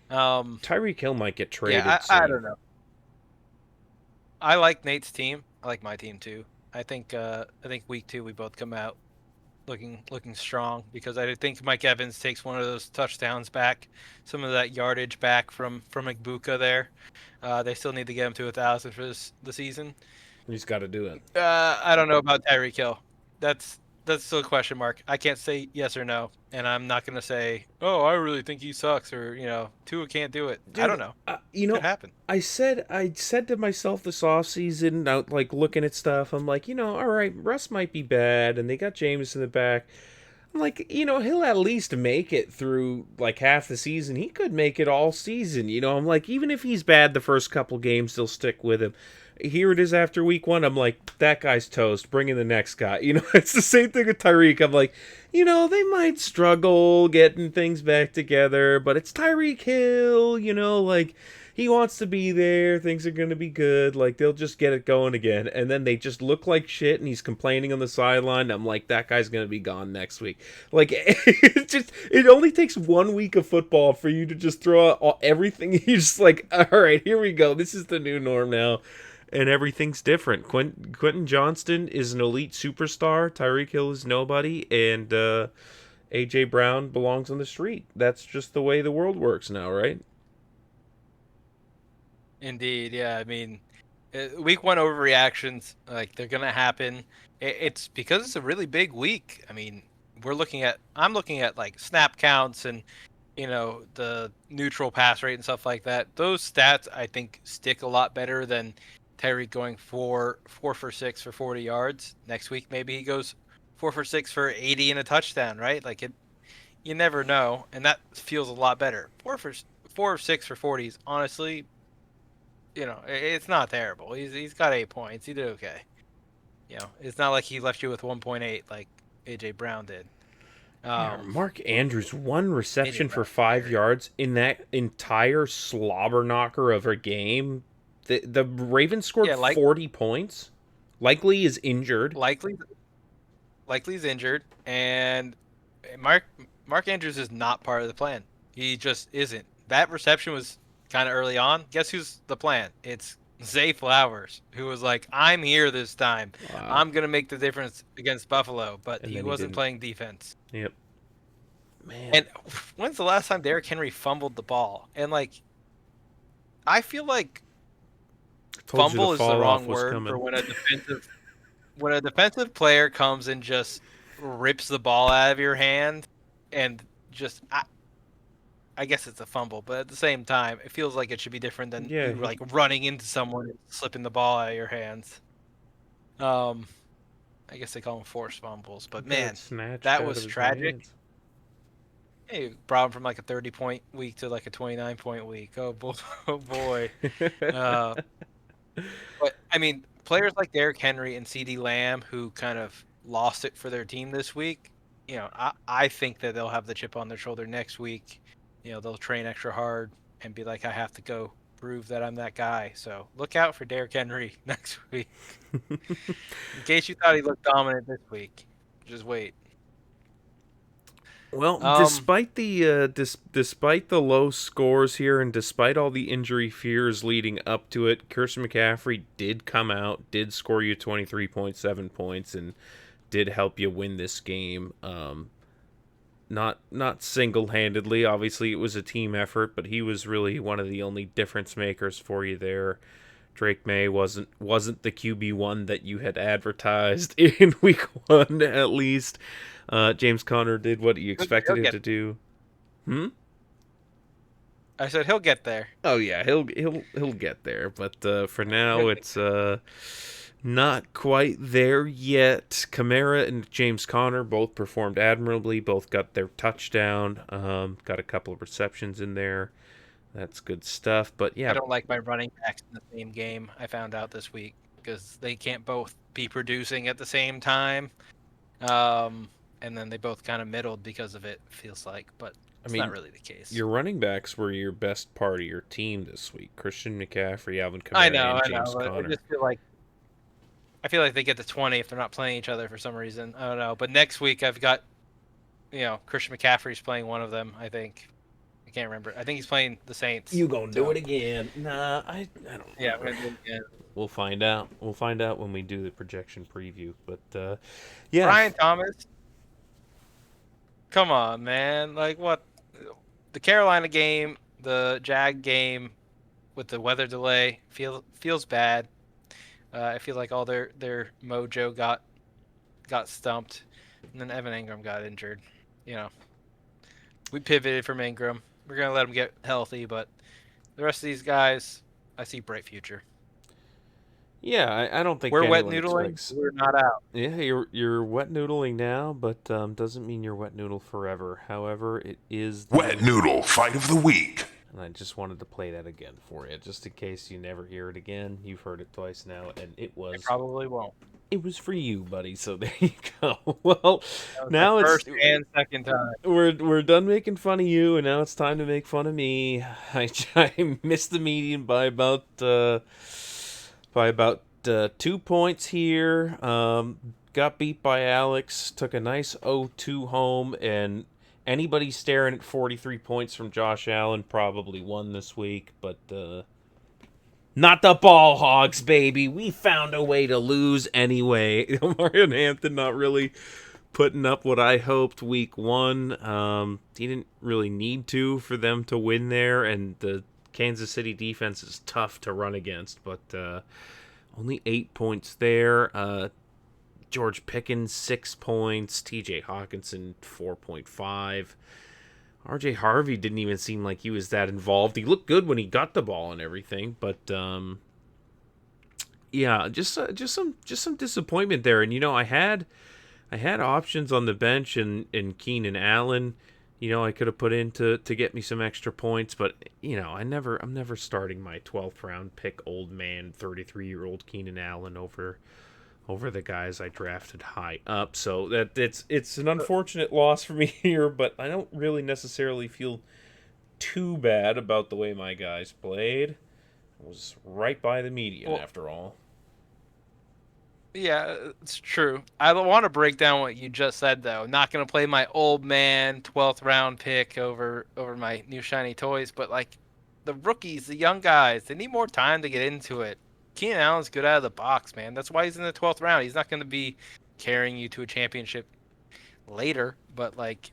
Tyreek Hill might get traded. Yeah, I don't know. I like Nate's team. I like my team too. I think week 2 we both come out looking strong because I think Mike Evans takes one of those touchdowns back, some of that yardage back from Igbuka there. They still need to get him to 1,000 for the season. He's got to do it. I don't know about Tyreek Hill. That's that's still a question mark. I can't say yes or no, and I'm not gonna say, oh, I really think he sucks, or Tua can't do it. I don't Dude, know. you Could know, happen. I said to myself this offseason, out like looking at stuff, I'm like, all right, Russ might be bad, and they got James in the back. I'm like, he'll at least make it through like half the season. He could make it all season. I'm like, even if he's bad the first couple games, they'll stick with him. Here it is after week one. I'm like, that guy's toast. Bring in the next guy. It's the same thing with Tyreek. I'm like, they might struggle getting things back together, but it's Tyreek Hill. Like he wants to be there. Things are going to be good. Like they'll just get it going again. And then they just look like shit and he's complaining on the sideline. I'm like, that guy's going to be gone next week. Like it only takes 1 week of football for you to just throw out everything. You're just like, all right, here we go. This is the new norm now. And everything's different. Quentin Johnston is an elite superstar. Tyreek Hill is nobody. And A.J. Brown belongs on the street. That's just the way the world works now, right? Indeed, yeah. I mean, week one overreactions, like they're gonna happen. It's because it's a really big week. I mean, I'm looking at like snap counts and the neutral pass rate and stuff like that. Those stats I think stick a lot better than Tyreek going four for 6 for 40 yards. Next week maybe he goes 4 for 6 for 80 and a touchdown, right? Like you never know, and that feels a lot better. 4 for 6 for 40s, honestly, it's not terrible. He's got 8 points. He did okay. It's not like he left you with 1.8 like AJ Brown did. Yeah, Mark Andrews, one AJ reception for Brown's 5 yards in that entire slobber knocker of a game. The Ravens scored yeah, 40 points. Likely is injured. likely likely's injured, and Mark Mark Andrews is not part of the plan. He just isn't. That reception was kind of early on. Guess who's the plan? It's Zay Flowers, who was like, "I'm here this time. Wow. I'm gonna make the difference against Buffalo," but And he then he wasn't didn't. playing defense. Yep. Man. And when's the last time Derrick Henry fumbled the ball? And like, I feel like Told you the fumble is the fall off wrong was word for coming. when a defensive player comes and just rips the ball out of your hand and just I guess it's a fumble, but at the same time, it feels like it should be different than Yeah, you like running into someone and slipping the ball out of your hands. Um, I guess they call them forced fumbles, he but got it man, snatched that out of was his tragic. hands. Hey, brought him from like a 30-point week to like a 29-point week. Oh boy, oh boy. Uh, but I mean, players like Derrick Henry and CeeDee Lamb, who kind of lost it for their team this week, I think that they'll have the chip on their shoulder next week. They'll train extra hard and be like, I have to go prove that I'm that guy. So look out for Derrick Henry next week. In case you thought he looked dominant this week, just wait. Well, Um, despite the low scores here, and despite all the injury fears leading up to it, Christian McCaffrey did come out, did score you 23.7 points, and did help you win this game. Not single handedly. Obviously, it was a team effort, but he was really one of the only difference makers for you there. Drake May wasn't the QB1 that you had advertised in week one, at least. James Conner did what you expected he'll him get. to do. Hmm. I said he'll get there. Oh yeah, he'll get there, but for now He'll get it's not quite there yet. Kamara and James Conner both performed admirably. Both got their touchdown. Got a couple of receptions in there. That's good stuff. But I yeah, don't like my running backs in the same game. I found out this week because they can't both be producing at the same time. And then they both kind of middled because of it. Feels like, but I it's not mean, really the case. your running backs were your best part of your team this week. Christian McCaffrey, Alvin I Kamara, know, and I know, James but Conner. I feel like they get to 20 if they're not playing each other for some reason. I don't know. But next week I've got Christian McCaffrey's playing one of them. I think I can't remember. I think he's playing the Saints. You gonna do So it again? Nah, I don't yeah, know. I'm gonna do it again. We'll find out. We'll find out when we do the projection preview. But yeah, Brian Thomas, come on, man. Like what? The Carolina game, the Jag game with the weather delay feels bad. I feel like all their mojo got stumped. and then Evan Ingram got injured. You know, we pivoted from Ingram. We're gonna let him get healthy, but the rest of these guys, I see bright future. Yeah, I don't think We're wet anyone noodling. expects. We're not out. Yeah, you're wet noodling now, but doesn't mean you're wet noodle forever. However, it is Wet the Noodle Fight of the Week. and I just wanted to play that again for you, just in case you never hear it again. You've heard it twice now, and I probably won't. it was for you, buddy. So there you go. Well, That was my now it's first and second time. we're done making fun of you, and now it's time to make fun of me. I missed the median by about 2 points here. Got beat by Alex. Took a nice 0-2 home, and anybody staring at 43 points from Josh Allen probably won this week. But not the ball hogs, baby. We found a way to lose anyway. Mario Hampton not really putting up what I hoped week one. He didn't really need to for them to win there, and the Kansas City defense is tough to run against, but only 8 points there. George Pickens, 6 points. TJ Hawkinson, 4.5. RJ Harvey didn't even seem like he was that involved. He looked good when he got the ball and everything, but yeah, just some disappointment there. And I had options on the bench in Keenan Allen. I could have put in to get me some extra points, but I'm never starting my 12th round pick old man 33-year-old Keenan Allen over the guys I drafted high up. So that it's an unfortunate loss for me here, but I don't really necessarily feel too bad about the way my guys played. I was right by the median after all. Yeah, it's true. I want to break down what you just said, though. Not going to play my old man 12th round pick over my new shiny toys, but like the rookies, the young guys, they need more time to get into it. Keenan Allen's good out of the box, man. That's why he's in the 12th round. He's not going to be carrying you to a championship later, but like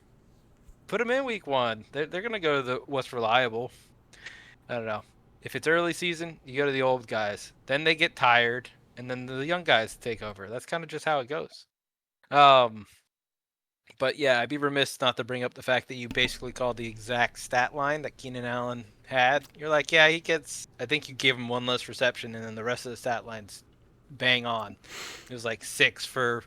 put him in week one. They're going to go to the what's reliable. I don't know. If it's early season, you go to the old guys. Then they get tired, and then the young guys take over. That's kind of just how it goes. Um, but yeah, I'd be remiss not to bring up the fact that you basically called the exact stat line that Keenan Allen had. You're like, yeah, he gets. I think you gave him one less reception, and then the rest of the stat lines bang on. It was like 6 for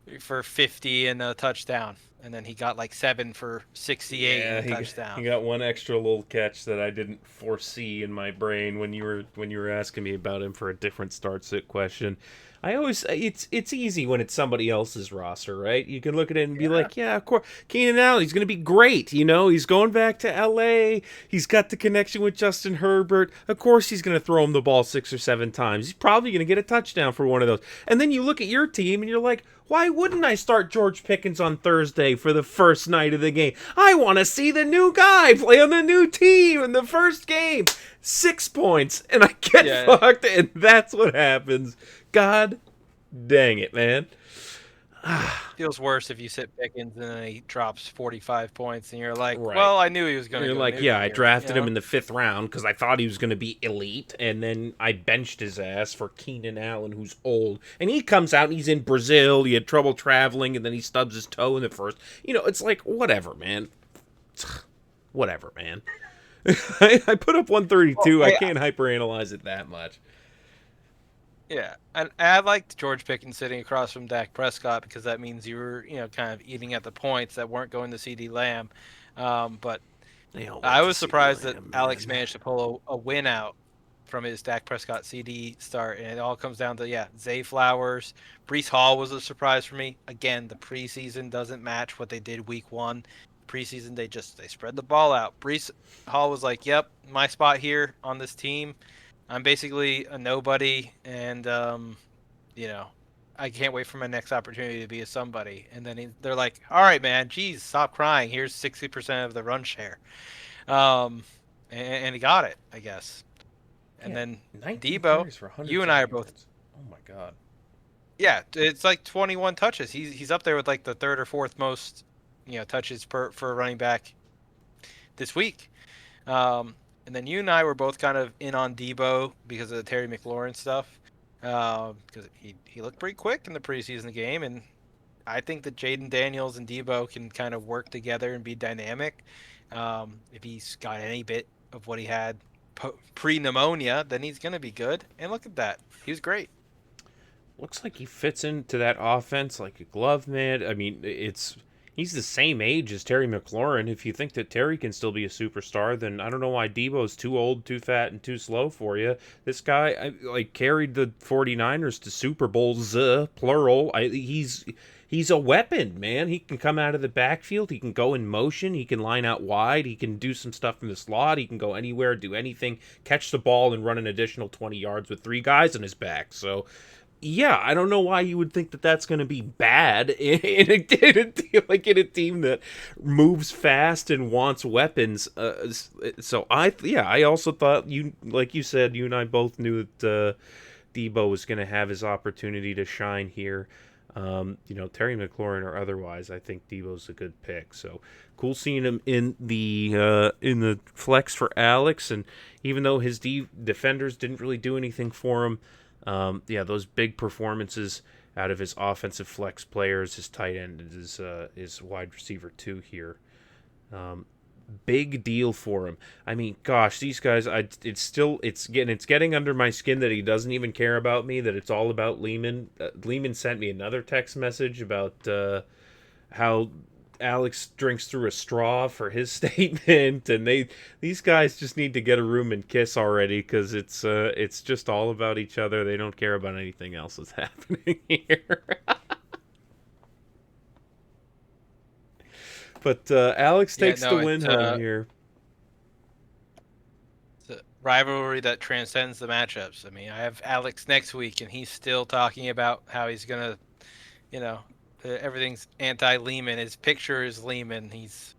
50 and a touchdown, and then he got like 7 for 68 and a touchdown. He got one extra little catch that I didn't foresee in my brain when you were asking me about him for a different start sit question. I always it's easy when it's somebody else's roster, right? You can look at it and be like, yeah, of course, Keenan Allen, he's going to be great. He's going back to L.A. He's got the connection with Justin Herbert. Of course, he's going to throw him the ball 6 or 7 times. He's probably going to get a touchdown for one of those. And then you look at your team and you're like, why wouldn't I start George Pickens on Thursday for the first night of the game? I want to see the new guy play on the new team in the first game. 6 points, and I get fucked, and that's what happens. God dang it, man. Feels worse if you sit Pickens and then he drops 45 points, and you're like, Right. well, I knew he was going to You're go like, nuke yeah, I here, drafted him in the 5th round because I thought he was going to be elite, and then I benched his ass for Keenan Allen, who's old. And he comes out, and he's in Brazil, he had trouble traveling, and then he stubs his toe in the first. It's like, whatever, man. Whatever, man. I put up 132. I can't hyperanalyze it that much. Yeah, and I liked George Pickens sitting across from Dak Prescott because that means you were, kind of eating at the points that weren't going to CD Lamb. But I was surprised that Alex managed to pull a win out from his Dak Prescott CD start, and it all comes down to Zay Flowers, Breece Hall was a surprise for me. Again, the preseason doesn't match what they did week one. Preseason they spread the ball out. Breece Hall was like, "Yep, my spot here on this team. I'm basically a nobody, and I can't wait for my next opportunity to be a somebody." And then they're like, "All right, man, geez, stop crying. Here's 60% of the run share," and he got it, I guess. And then Debo, you and I are both. Oh my god. Yeah, it's like 21 touches. He's up there with like the 3rd or 4th most, touches for a running back this week. And then you and I were both kind of in on Debo because of the Terry McLaurin stuff. Because he looked pretty quick in the preseason game, and I think that Jaden Daniels and Debo can kind of work together and be dynamic. If he's got any bit of what he had pre-pneumonia, then he's going to be good. And look at that. He was great. Looks like he fits into that offense like a glove, man. I mean, he's the same age as Terry McLaurin. If you think that Terry can still be a superstar, then I don't know why Debo's too old, too fat, and too slow for you. This guy carried the 49ers to Super Bowls, plural. He's a weapon, man. He can come out of the backfield. He can go in motion. He can line out wide. He can do some stuff in the slot. He can go anywhere, do anything, catch the ball, and run an additional 20 yards with 3 guys on his back. So yeah, I don't know why you would think that that's going to be bad in a team that moves fast and wants weapons. So I also thought like you said, you and I both knew that Debo was going to have his opportunity to shine here. Terry McLaurin or otherwise, I think Debo's a good pick. So cool seeing him in the flex for Alex, and even though his defenders didn't really do anything for him. Those big performances out of his offensive flex players, his tight end, his wide receiver too here. Big deal for him. I mean, gosh, these guys, it's getting under my skin that he doesn't even care about me, that it's all about Lehman. Lehman sent me another text message about how Alex drinks through a straw for his statement, and these guys just need to get a room and kiss already, because it's just all about each other. They don't care about anything else that's happening here. But Alex takes the win home here. It's a rivalry that transcends the matchups. I mean, I have Alex next week, and he's still talking about how he's gonna, everything's anti-Lehman. His picture is Lehman. He's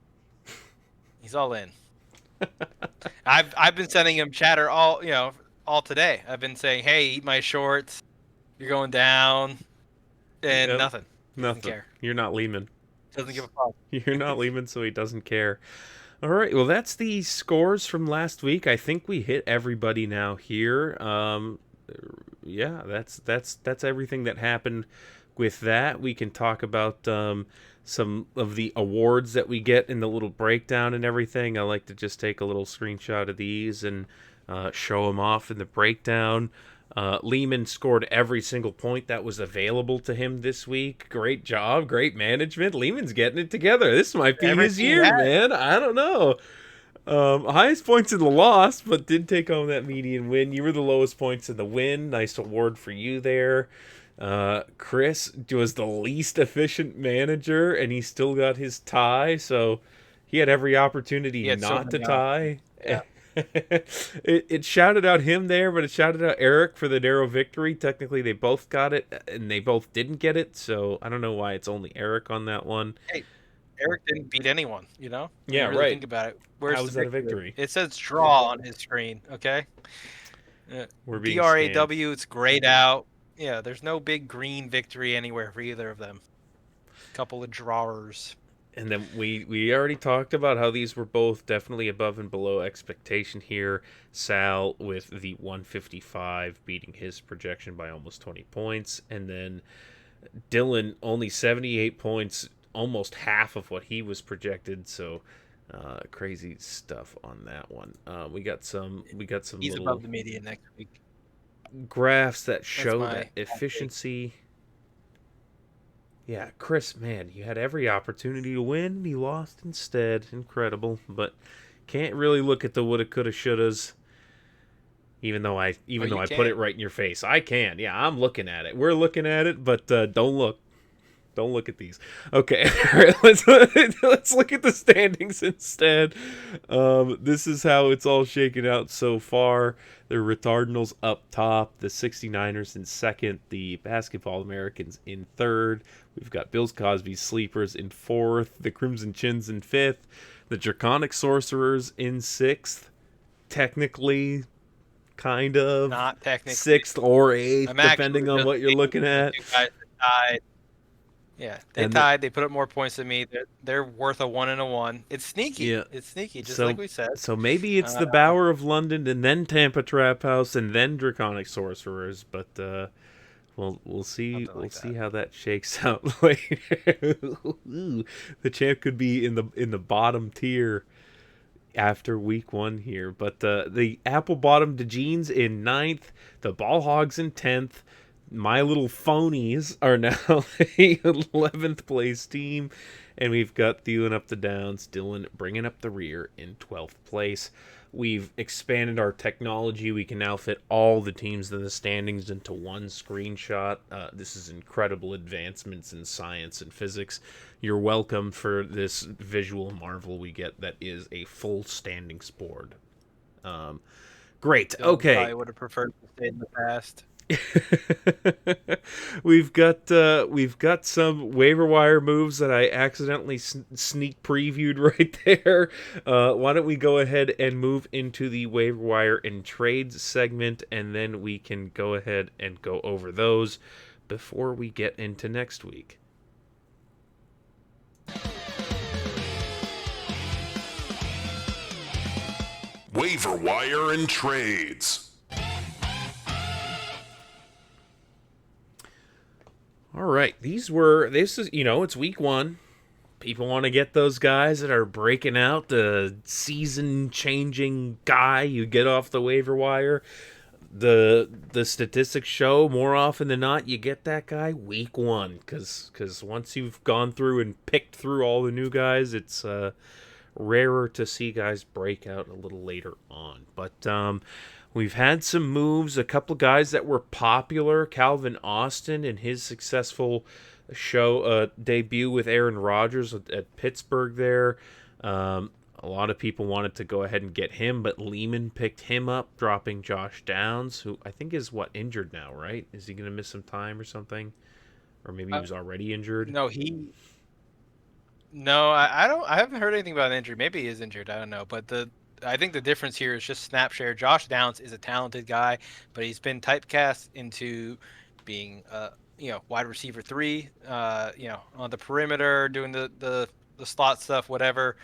all in. I've been sending him chatter all today. I've been saying, "Hey, eat my shorts. You're going down," and nothing. Doesn't care. You're not Lehman. Doesn't give a fuck. You're not Lehman, so he doesn't care. All right, well, that's the scores from last week. I think we hit everybody now here. That's everything that happened with that. We can talk about some of the awards that we get in the little breakdown and everything. I like to just take a little screenshot of these and show them off in the breakdown. Lehman scored every single point that was available to him this week. Great job, great management. Lehman's getting it together. This might be his year, man. I don't know. Highest points in the loss, but did take home that median win. You were the lowest points in the win. Nice award for you there. Chris was the least efficient manager, and he still got his tie, so he had every opportunity not to tie. Yeah. It shouted out him there, but it shouted out Eric for the narrow victory. Technically, they both got it, and they both didn't get it, so I don't know why it's only Eric on that one. Hey, Eric didn't beat anyone, Yeah, really right. Think about it. Where's How was that a victory? It says draw on his screen, okay? We're being DRAW, scammed. it's grayed out. Yeah, there's no big green victory anywhere for either of them. Couple of drawers. And then we already talked about how these were both definitely above and below expectation here. Sal with the 155 beating his projection by almost 20 points. And then Dylan only 78 points, almost half of what he was projected. So crazy stuff on that one. We got some He's little above the median next week. graphs that show that efficiency. Yeah, Chris, man, you had every opportunity to win, and you lost instead. Incredible, but can't really look at the woulda, coulda, shouldas. Even though I put it right in your face, I can. Yeah, I'm looking at it. We're looking at it, but don't look. Don't look at these. Okay, let's look at the standings instead. This is how it's all shaken out so far. The Retardinals up top, the 69ers in second, the Basketball Americans in third. We've got Bills Cosby Sleepers in fourth, the Crimson Chins in fifth, the Draconic Sorcerers in sixth. Technically, kind of. Not technically. Sixth or eighth, depending on what you're looking at. Two guys that tied. Yeah, they tied. They put up more points than me. They're worth a 1 and a 1. It's sneaky. Yeah. It's sneaky, just like we said. So maybe it's the Bower of London, and then Tampa Trap House, and then Draconic Sorcerers. But Well, we'll see. Something We'll like see that. how that shakes out later. Ooh, the champ could be in the bottom tier after week one here. But the apple bottom jeans in ninth, the ball hogs in 10th. My little phonies are now the 11th place team, and we've got Thielen up the downs, Dylan bringing up the rear in 12th place. We've expanded our technology. We can now fit all the teams in the standings into one screenshot. This is incredible advancements in science and physics. You're welcome for this visual marvel we get that is a full standings board. Great. Dylan Okay. probably would have preferred to stay in the past. we've got some waiver wire moves that I accidentally sneak previewed right there. Why don't we go ahead and move into the waiver wire and trades segment, and then we can go ahead and go over those before we get into next week. Waiver wire and trades. All right, this is it's week one. People want to get those guys that are breaking out, the season-changing guy you get off the waiver wire. The statistics show more often than not you get that guy week one, because once you've gone through and picked through all the new guys, it's rarer to see guys break out a little later on. But we've had some moves, a couple of guys that were popular. Calvin Austin and his successful debut with Aaron Rodgers at Pittsburgh there. A lot of people wanted to go ahead and get him, but Lehman picked him up, dropping Josh Downs, who I think is injured now, right? Is he going to miss some time or something? Or maybe he was already injured? No, No, I don't. I haven't heard anything about an injury. Maybe he is injured. I don't know. But I think the difference here is just snap share. Josh Downs is a talented guy, but he's been typecast into being, wide receiver three. On the perimeter, doing the slot stuff, whatever.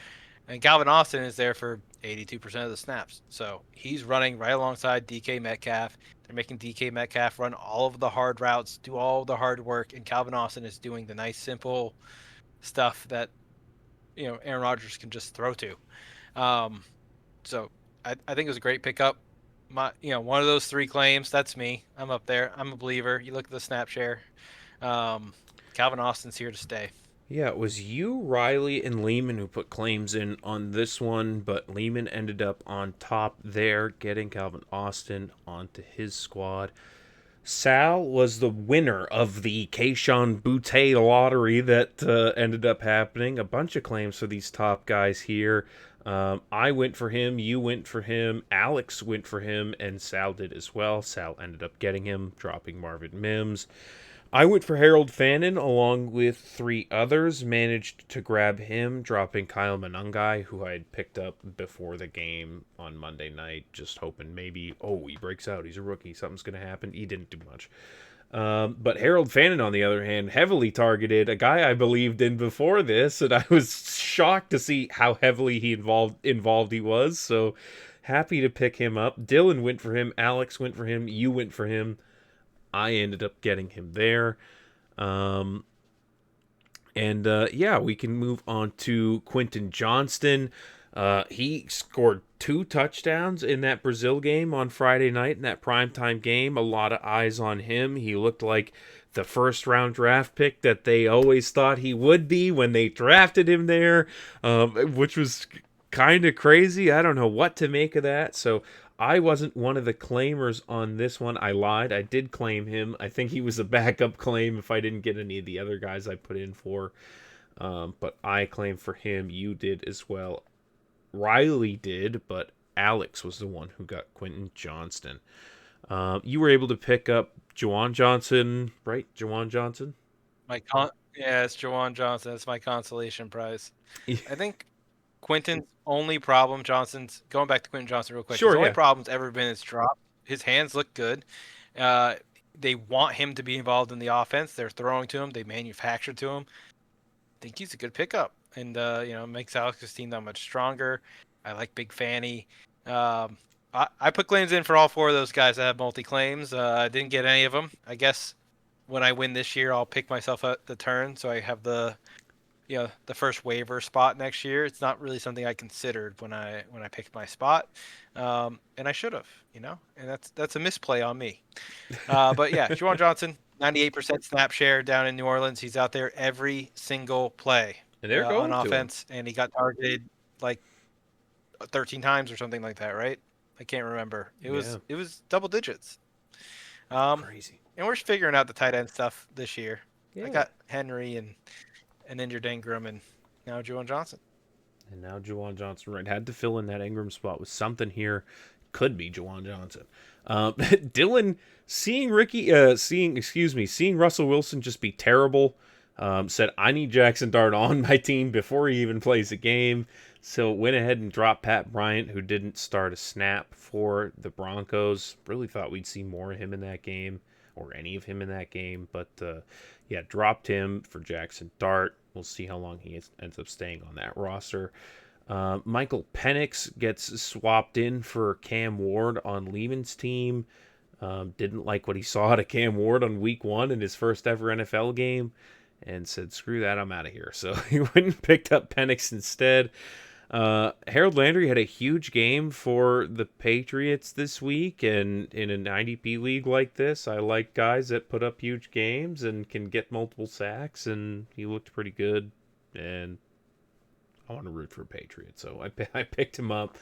And Calvin Austin is there for 82% of the snaps. So he's running right alongside DK Metcalf. They're making DK Metcalf run all of the hard routes, do all the hard work, and Calvin Austin is doing the nice, simple stuff that Aaron Rodgers can just throw to. Um, so I think it was a great pickup. One of those three claims. That's me. I'm up there. I'm a believer. You look at the snap share. Calvin Austin's here to stay. Yeah, it was you, Riley, and Lehman who put claims in on this one, but Lehman ended up on top there, getting Calvin Austin onto his squad. Sal was the winner of the Keishon Butte lottery that ended up happening. A bunch of claims for these top guys here. I went for him, you went for him, Alex went for him, and Sal did as well. Sal ended up getting him, dropping Marvin Mims. I went for Harold Fannin along with three others, managed to grab him, dropping Kyle Monangai, who I had picked up before the game on Monday night, just hoping maybe, he breaks out, he's a rookie, something's going to happen. He didn't do much. But Harold Fannin, on the other hand, heavily targeted, a guy I believed in before this, and I was shocked to see how heavily he involved he was, so happy to pick him up. Dylan went for him, Alex went for him, you went for him. I ended up getting him there. We can move on to Quentin Johnston. He scored 2 touchdowns in that Brazil game on Friday night, in that primetime game. A lot of eyes on him. He looked like the first round draft pick that they always thought he would be when they drafted him there, which was kind of crazy. I don't know what to make of that. So I wasn't one of the claimers on this one. I lied. I did claim him. I think he was a backup claim if I didn't get any of the other guys I put in for. But I claimed for him. You did as well. Riley did, but Alex was the one who got Quentin Johnston. You were able to pick up Juwan Johnson, right? Juwan Johnson? Yeah, it's Juwan Johnson. That's my consolation prize. I think Quentin's only problem, going back to Quentin Johnson real quick. Sure, His only yeah. problem's ever been his drop. His hands look good. They want him to be involved in the offense. They're throwing to him. They manufacture to him. I think he's a good pickup, and makes Alex's team that much stronger. I like Big Fanny. I put claims in for all 4 of those guys that have multi claims. I didn't get any of them. I guess when I win this year, I'll pick myself at the turn, so I have the the first waiver spot next year. It's not really something I considered when I picked my spot, and I should have, and that's a misplay on me. But yeah, Juwan Johnson, 98% snap share down in New Orleans. He's out there every single play And they're on going to him. offense, and he got targeted like 13 times or something like that, right? I can't remember. It Yeah. was double digits. Um, Crazy. and we're figuring out the tight end stuff this year. I Yeah. got Henry and an injured Ingram, and now Juwan Johnson. And now Juwan Johnson, right, had to fill in that Ingram spot with something here. Could be Juwan Johnson. Dylan, seeing Russell Wilson just be terrible, said, I need Jackson Dart on my team before he even plays a game. So went ahead and dropped Pat Bryant, who didn't start a snap for the Broncos. Really thought we'd see more of him in that game, or any of him in that game. But yeah, dropped him for Jackson Dart. We'll see how long he ends up staying on that roster. Michael Penix gets swapped in for Cam Ward on Lehman's team. Didn't like what he saw out of Cam Ward on week 1 in his first ever NFL game and said, screw that, I'm out of here. So he went and picked up Penix instead. Harold Landry had a huge game for the Patriots this week, and in a 90p league like this, I like guys that put up huge games and can get multiple sacks, and he looked pretty good, and I want to root for Patriots, so I picked him up.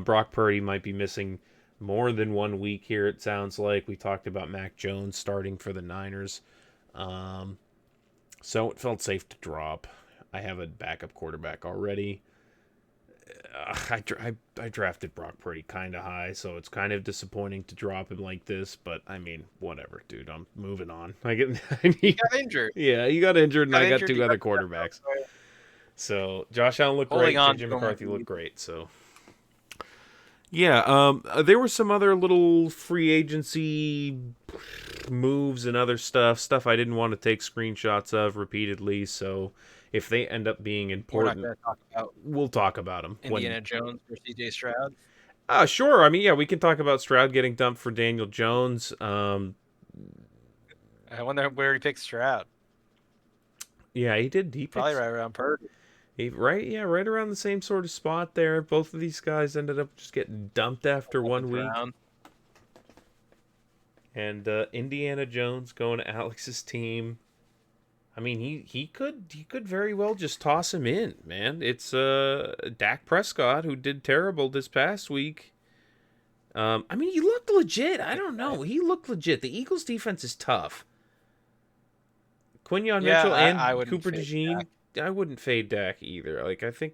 Brock Purdy might be missing more than 1 week here, it sounds like. We talked about Mac Jones starting for the Niners, so it felt safe to drop. I have a backup quarterback already. I drafted Brock Purdy kind of high, so it's kind of disappointing to drop him like this. But I mean, whatever, dude. I'm moving on. He got injured. Yeah, he got injured, and I got 2 other got quarterbacks. So Josh Allen looked Holding great. on JJ to him. McCarthy looked great. So yeah, there were some other little free agency moves and other stuff I didn't want to take screenshots of repeatedly. So if they end up being We're not important, going to talk about we'll talk about them. Indiana Jones or CJ Stroud. Sure. I mean, yeah, we can talk about Stroud getting dumped for Daniel Jones. I wonder where he picked Stroud. Yeah, he did. Probably right around Purdy. Right around the same sort of spot there. Both of these guys ended up just getting dumped after 1 week. Round. And Indiana Jones going to Alex's team. I mean, he could very well just toss him in, man. It's Dak Prescott, who did terrible this past week. I mean, he looked legit. I don't know. He looked legit. The Eagles' defense is tough. Quinyon Mitchell and Cooper DeJean. I wouldn't fade Dak either. Like I think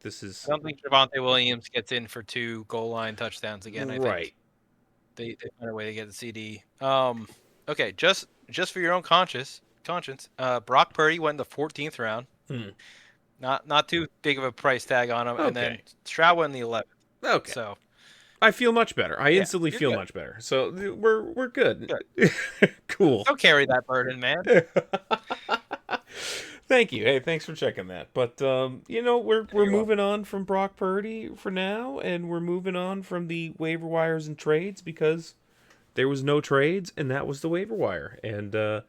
this is. I don't think Javonte Williams gets in for 2 goal line touchdowns again. I think they find a way to get the CD. Okay, just for your own conscience. Brock Purdy went in the 14th round. Not too big of a price tag on him, and then Stroud went in the 11th. Okay. So I feel much better. I instantly feel much better. So we're good. Cool. Don't carry that burden, man. Thank you. Hey, thanks for checking that. But we're moving on from Brock Purdy for now, and we're moving on from the waiver wires and trades because there was no trades, and that was the waiver wire. And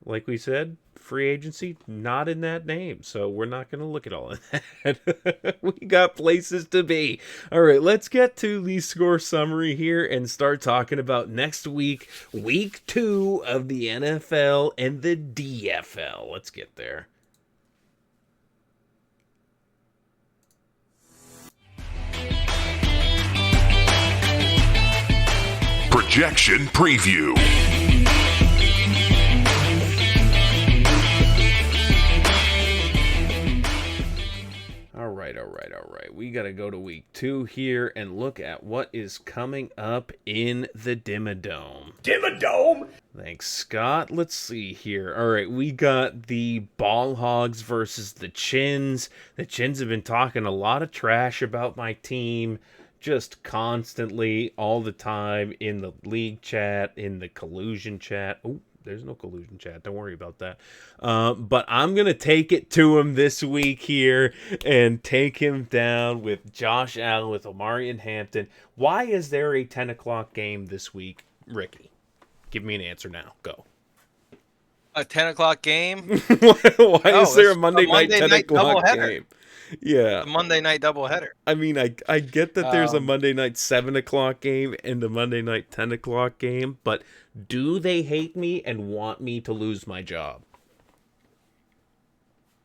like we said, free agency not in that name, so we're not going to look at all of that. We got places to be. All right, let's get to the score summary here and start talking about next week, week 2 of the NFL and the DFL. Let's get there. Projection preview. All right. We got to go to week 2 here and look at what is coming up in the Dimmadome. Dimmadome! Thanks, Scott. Let's see here. All right, we got the Ball Hogs versus the Chins. The Chins have been talking a lot of trash about my team just constantly, all the time, in the league chat, in the collusion chat. Oh, there's no collusion chat. Don't worry about that. But I'm going to take it to him this week here and take him down with Josh Allen, with Omari and Hampton. Why is there a 10 o'clock game this week, Ricky? Give me an answer now. Go. A 10 o'clock game? Why is No, there a it's a Monday night Monday 10 night o'clock doubleheader. game? Yeah. The Monday night doubleheader. I mean, I get that there's a Um, Monday night 7 o'clock game and a Monday night 10 o'clock game, but do they hate me and want me to lose my job?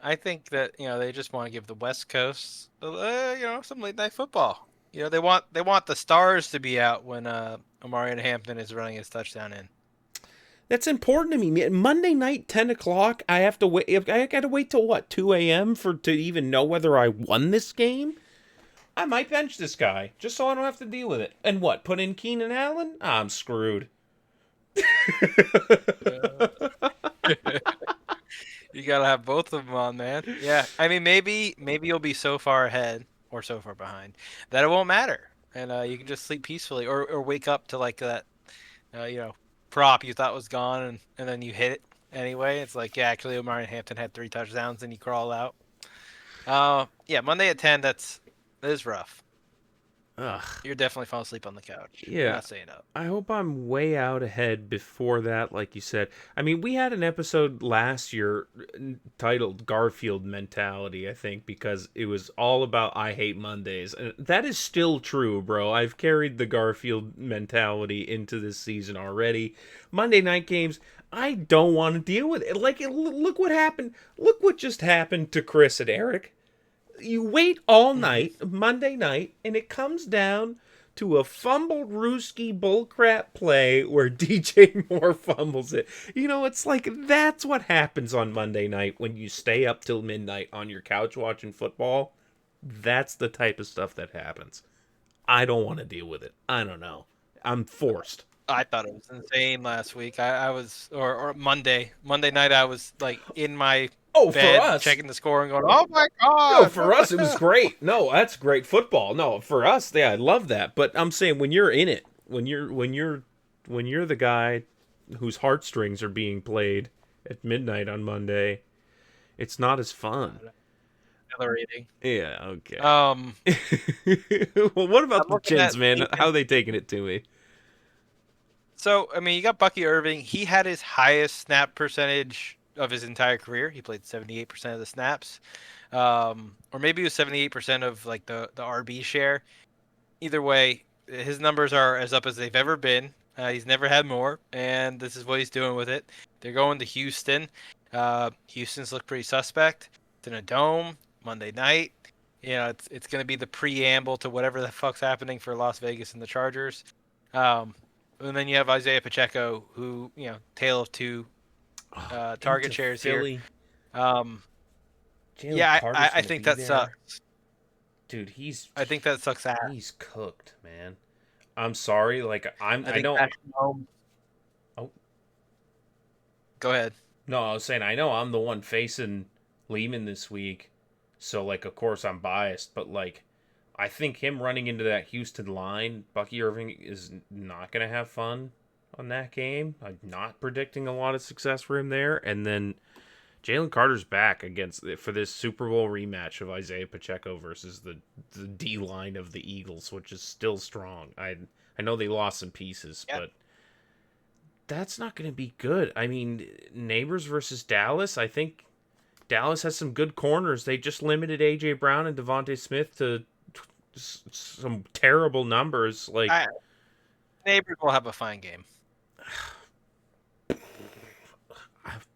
I think that they just want to give the West Coast some late night football. They want the stars to be out when Omarion Hampton is running his touchdown in. That's important to me. Monday night, 10 o'clock, I have to wait. I got to wait till what, 2 a.m. to even know whether I won this game? I might bench this guy just so I don't have to deal with it. And what, put in Keenan Allen? I'm screwed. Yeah. You gotta have both of them on, man. Yeah, I mean maybe you'll be so far ahead or so far behind that it won't matter, and you can just sleep peacefully or wake up to like that uh, you know prop you thought was gone and then you hit it anyway. It's like yeah, actually Omarion Hampton had 3 touchdowns and you crawl out. Yeah, Monday at 10. That is rough. Ugh. You're definitely falling asleep on the couch. You're Yeah. not staying up. I hope I'm way out ahead before that, like you said. I mean, we had an episode last year titled Garfield Mentality, I think, because it was all about I hate Mondays. And that is still true, bro. I've carried the Garfield mentality into this season already. Monday night games, I don't want to deal with it. Like, look what happened. Look what just happened to Chris and Eric. You wait all Hmm. night, Monday night, and it comes down to a fumbled Rooski bullcrap play where DJ Moore fumbles it. It's like that's what happens on Monday night when you stay up till midnight on your couch watching football. That's the type of stuff that happens. I don't want to deal with it. I don't know. I'm forced. I thought it was insane last week. I was or Monday night I was like in my Oh, for bed us, checking the score and going, "Oh my no, god, for what the us it was hell?" great. No, that's great football. No, for us, yeah, I love that. But I'm saying when you're in it, when you're the guy whose heartstrings are being played at midnight on Monday, it's not as fun. Exhilarating. Yeah, okay. Um, Well, what I'm about the looking Chins, at man? How Nathan. are they taking it to me? So I mean, you got Bucky Irving. He had his highest snap percentage of his entire career. He played 78% of the snaps, or maybe it was 78% of like the RB share. Either way, his numbers are as up as they've ever been. He's never had more, and this is what he's doing with it. They're going to Houston. Houston's look pretty suspect. It's in a dome Monday night. It's going to be the preamble to whatever the fuck's happening for Las Vegas and the Chargers. Um, and then you have Isaiah Pacheco, who tale of two Oh, target into shares here. Philly. Um, Jalen yeah, Carter's I gonna think be that there, sucks. dude. He's I think that sucks ass. he's cooked, man. I'm sorry. Like I I think know. Patrick Mahomes. Oh, Go ahead. no, I was saying I know I'm the one facing Lehman this week, so like of course I'm biased, but like I think him running into that Houston line, Bucky Irving is not gonna have fun on that game. I'm not predicting a lot of success for him there, and then Jalen Carter's back against for this Super Bowl rematch of Isaiah Pacheco versus the D line of the Eagles, which is still strong. I know they lost some pieces, Yeah. but that's not going to be good. I mean, Neighbors versus Dallas. I think Dallas has some good corners. They just limited AJ Brown and Devontae Smith to some terrible numbers. Like, I, Neighbors will have a fine game.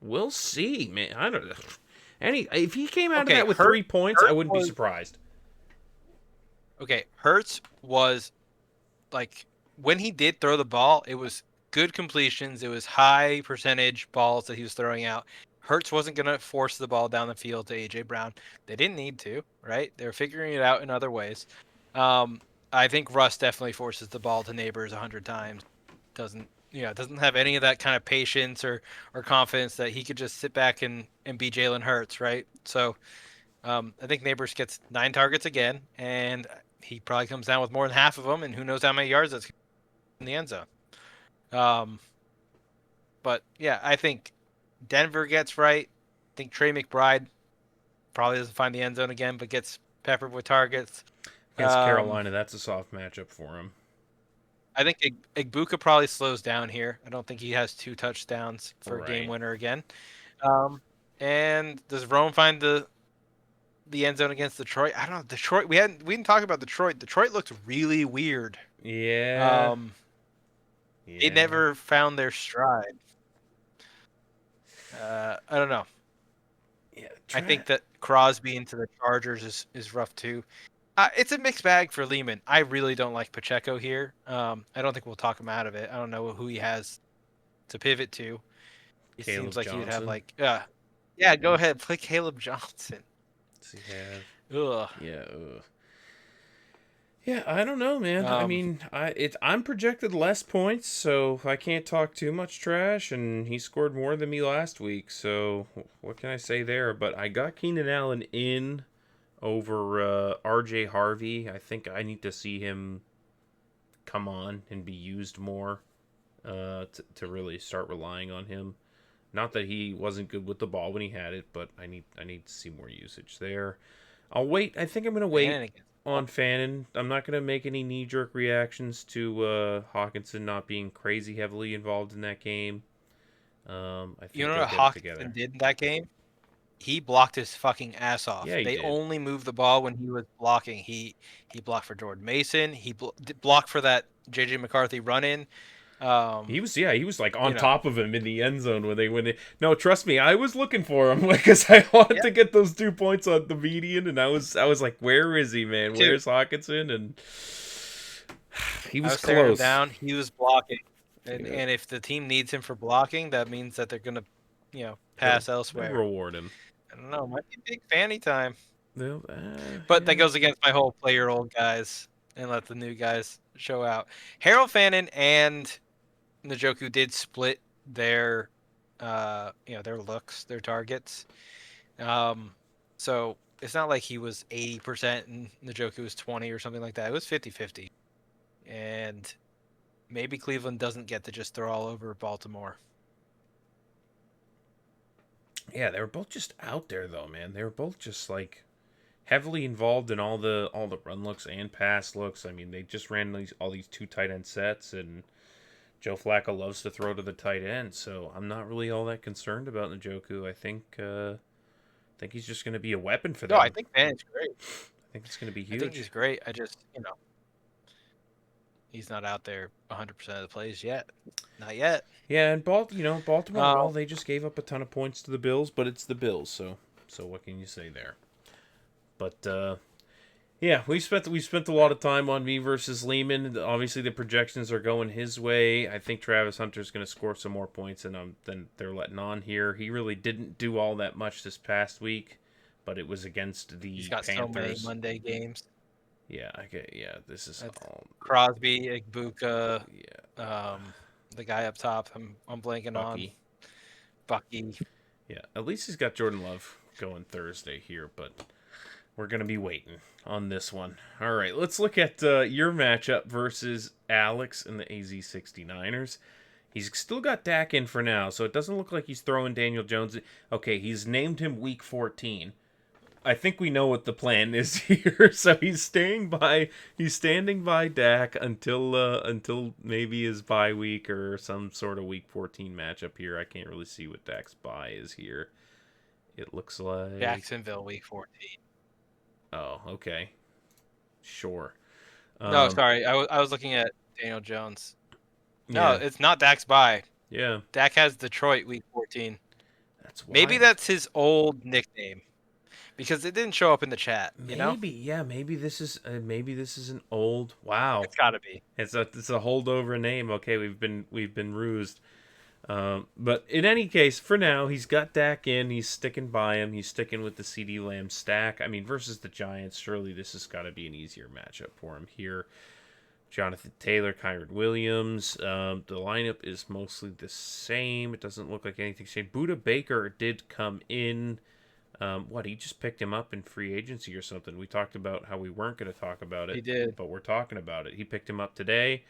we'll see, man. I don't know. If he came out of Okay, that with 3 points, I Hurt wouldn't be was surprised. okay. Hurts was like when he did throw the ball, it was good completions. It was high percentage balls that he was throwing out. Hurts wasn't gonna force the ball down the field to AJ Brown. They didn't need to, right? They were figuring it out in other ways. Um, I think Russ definitely forces the ball to Neighbors 100 times. Doesn't have any of that kind of patience or confidence that he could just sit back and be Jalen Hurts, right? So I think Neighbors gets 9 targets again, and he probably comes down with more than half of them, and who knows how many yards that's in the end zone. Um, but yeah, I think Denver gets right. I think Trey McBride probably doesn't find the end zone again, but gets peppered with targets. Against Um, Carolina, that's a soft matchup for him. I think Igbuka probably slows down here. I don't think he has 2 touchdowns for a game Right. winner again. And does Rome find the end zone against Detroit? I don't know. Detroit. We didn't talk about Detroit. Detroit looked really weird. Yeah. Um, they Yeah. never found their stride. I don't know. Yeah. I think that Crosby into the Chargers is rough too. It's a mixed bag for Lehman. I really don't like Pacheco here. I don't think we'll talk him out of it. I don't know who he has to pivot to. He seems Caleb like he would have Johnson. like, yeah, go ahead, play Caleb Johnson. Does he have? Ugh. Yeah. Ugh. Yeah, I don't know, man. I Um, mean, I'm projected less points, so I can't talk too much trash, and he scored more than me last week, so what can I say there? But I got Keenan Allen in over RJ Harvey. I think I need to see him come on and be used more to really start relying on him. Not that he wasn't good with the ball when he had it, but I need to see more usage there. I'll wait. I think I'm gonna wait Fanning. on Fannin. I'm not gonna make any knee jerk reactions to Hawkinson not being crazy heavily involved in that game. I You think know they'll what get it Hawkinson together. did in that game? He blocked his fucking ass off. Yeah, he They did. only moved the ball when he was blocking. He blocked for Jordan Mason. He blocked for that JJ McCarthy run in. Um, He was like you on know, top of him in the end zone when they went in. No, trust me, I was looking for him because I wanted yeah, to get those 2 points on the median, and I was like, where is he, me man? too. Where's Hawkinson? And he I was was staring him close. down. He was blocking, Yeah, and if the team needs him for blocking, that means that they're gonna, they'll pass they'll elsewhere. reward him. I don't know. Might be big fanny time, but that Yeah. goes against my whole play your old guys and let the new guys show out. Harold Fannin and Njoku did split their, their looks, their targets. Um, so it's not like he was 80% and Njoku was 20 or something like that. It was 50-50. And maybe Cleveland doesn't get to just throw all over Baltimore. Yeah, they were both just out there though, man. They were both just like heavily involved in all the run looks and pass looks. I mean, they just ran all these two tight end sets, and Joe Flacco loves to throw to the tight end, so I'm not really all that concerned about Njoku. I think he's just going to be a weapon for No, I them. think Fanning's great. I think it's going to be I think huge. he's great. I just, he's not out there 100% of the plays yet. Not yet. Yeah, and Baltimore. Um, Well, they just gave up a ton of points to the Bills, but it's the Bills, so what can you say there? But yeah, we spent a lot of time on me versus Lehman. Obviously, the projections are going his way. I think Travis Hunter's going to score some more points than they're letting on here. He really didn't do all that much this past week, but it was against he's the got so many Panthers. Monday games. Yeah, okay, yeah. This is That's all. Crosby, Igbuka, Yeah, the guy up top. I'm blanking on Bucky. Bucky. Yeah, at least he's got Jordan Love going Thursday here, but we're going to be waiting on this one. All right, let's look at your matchup versus Alex and the AZ69ers. He's still got Dak in for now, so it doesn't look like he's throwing Daniel Jones. Okay, he's named him Week 14. I think we know what the plan is here. So he's standing by Dak until maybe his bye week or some sort of Week 14 matchup here. I can't really see what Dak's bye is here. It looks like Jacksonville, week 14. oh, okay. Sure. No, Um, sorry. I was looking at Daniel Jones. No, yeah. it's not Dak's bye. Yeah. Dak has Detroit week 14. That's Maybe wild. that's his old nickname because it didn't show up in the chat, Maybe, yeah, maybe this is an old wow. It's got to be. It's a holdover name. Okay, we've been rused. But in any case, for now, he's got Dak in. He's sticking by him. He's sticking with the CD Lamb stack. I mean, versus the Giants, surely this has got to be an easier matchup for him here. Jonathan Taylor, Kyron Williams. The lineup is mostly the same. It doesn't look like anything's changed. Buda Baker did come in. He just picked him up in free agency or something. We talked about how we weren't going to talk about He it, did. but we're talking about it. He picked him up today.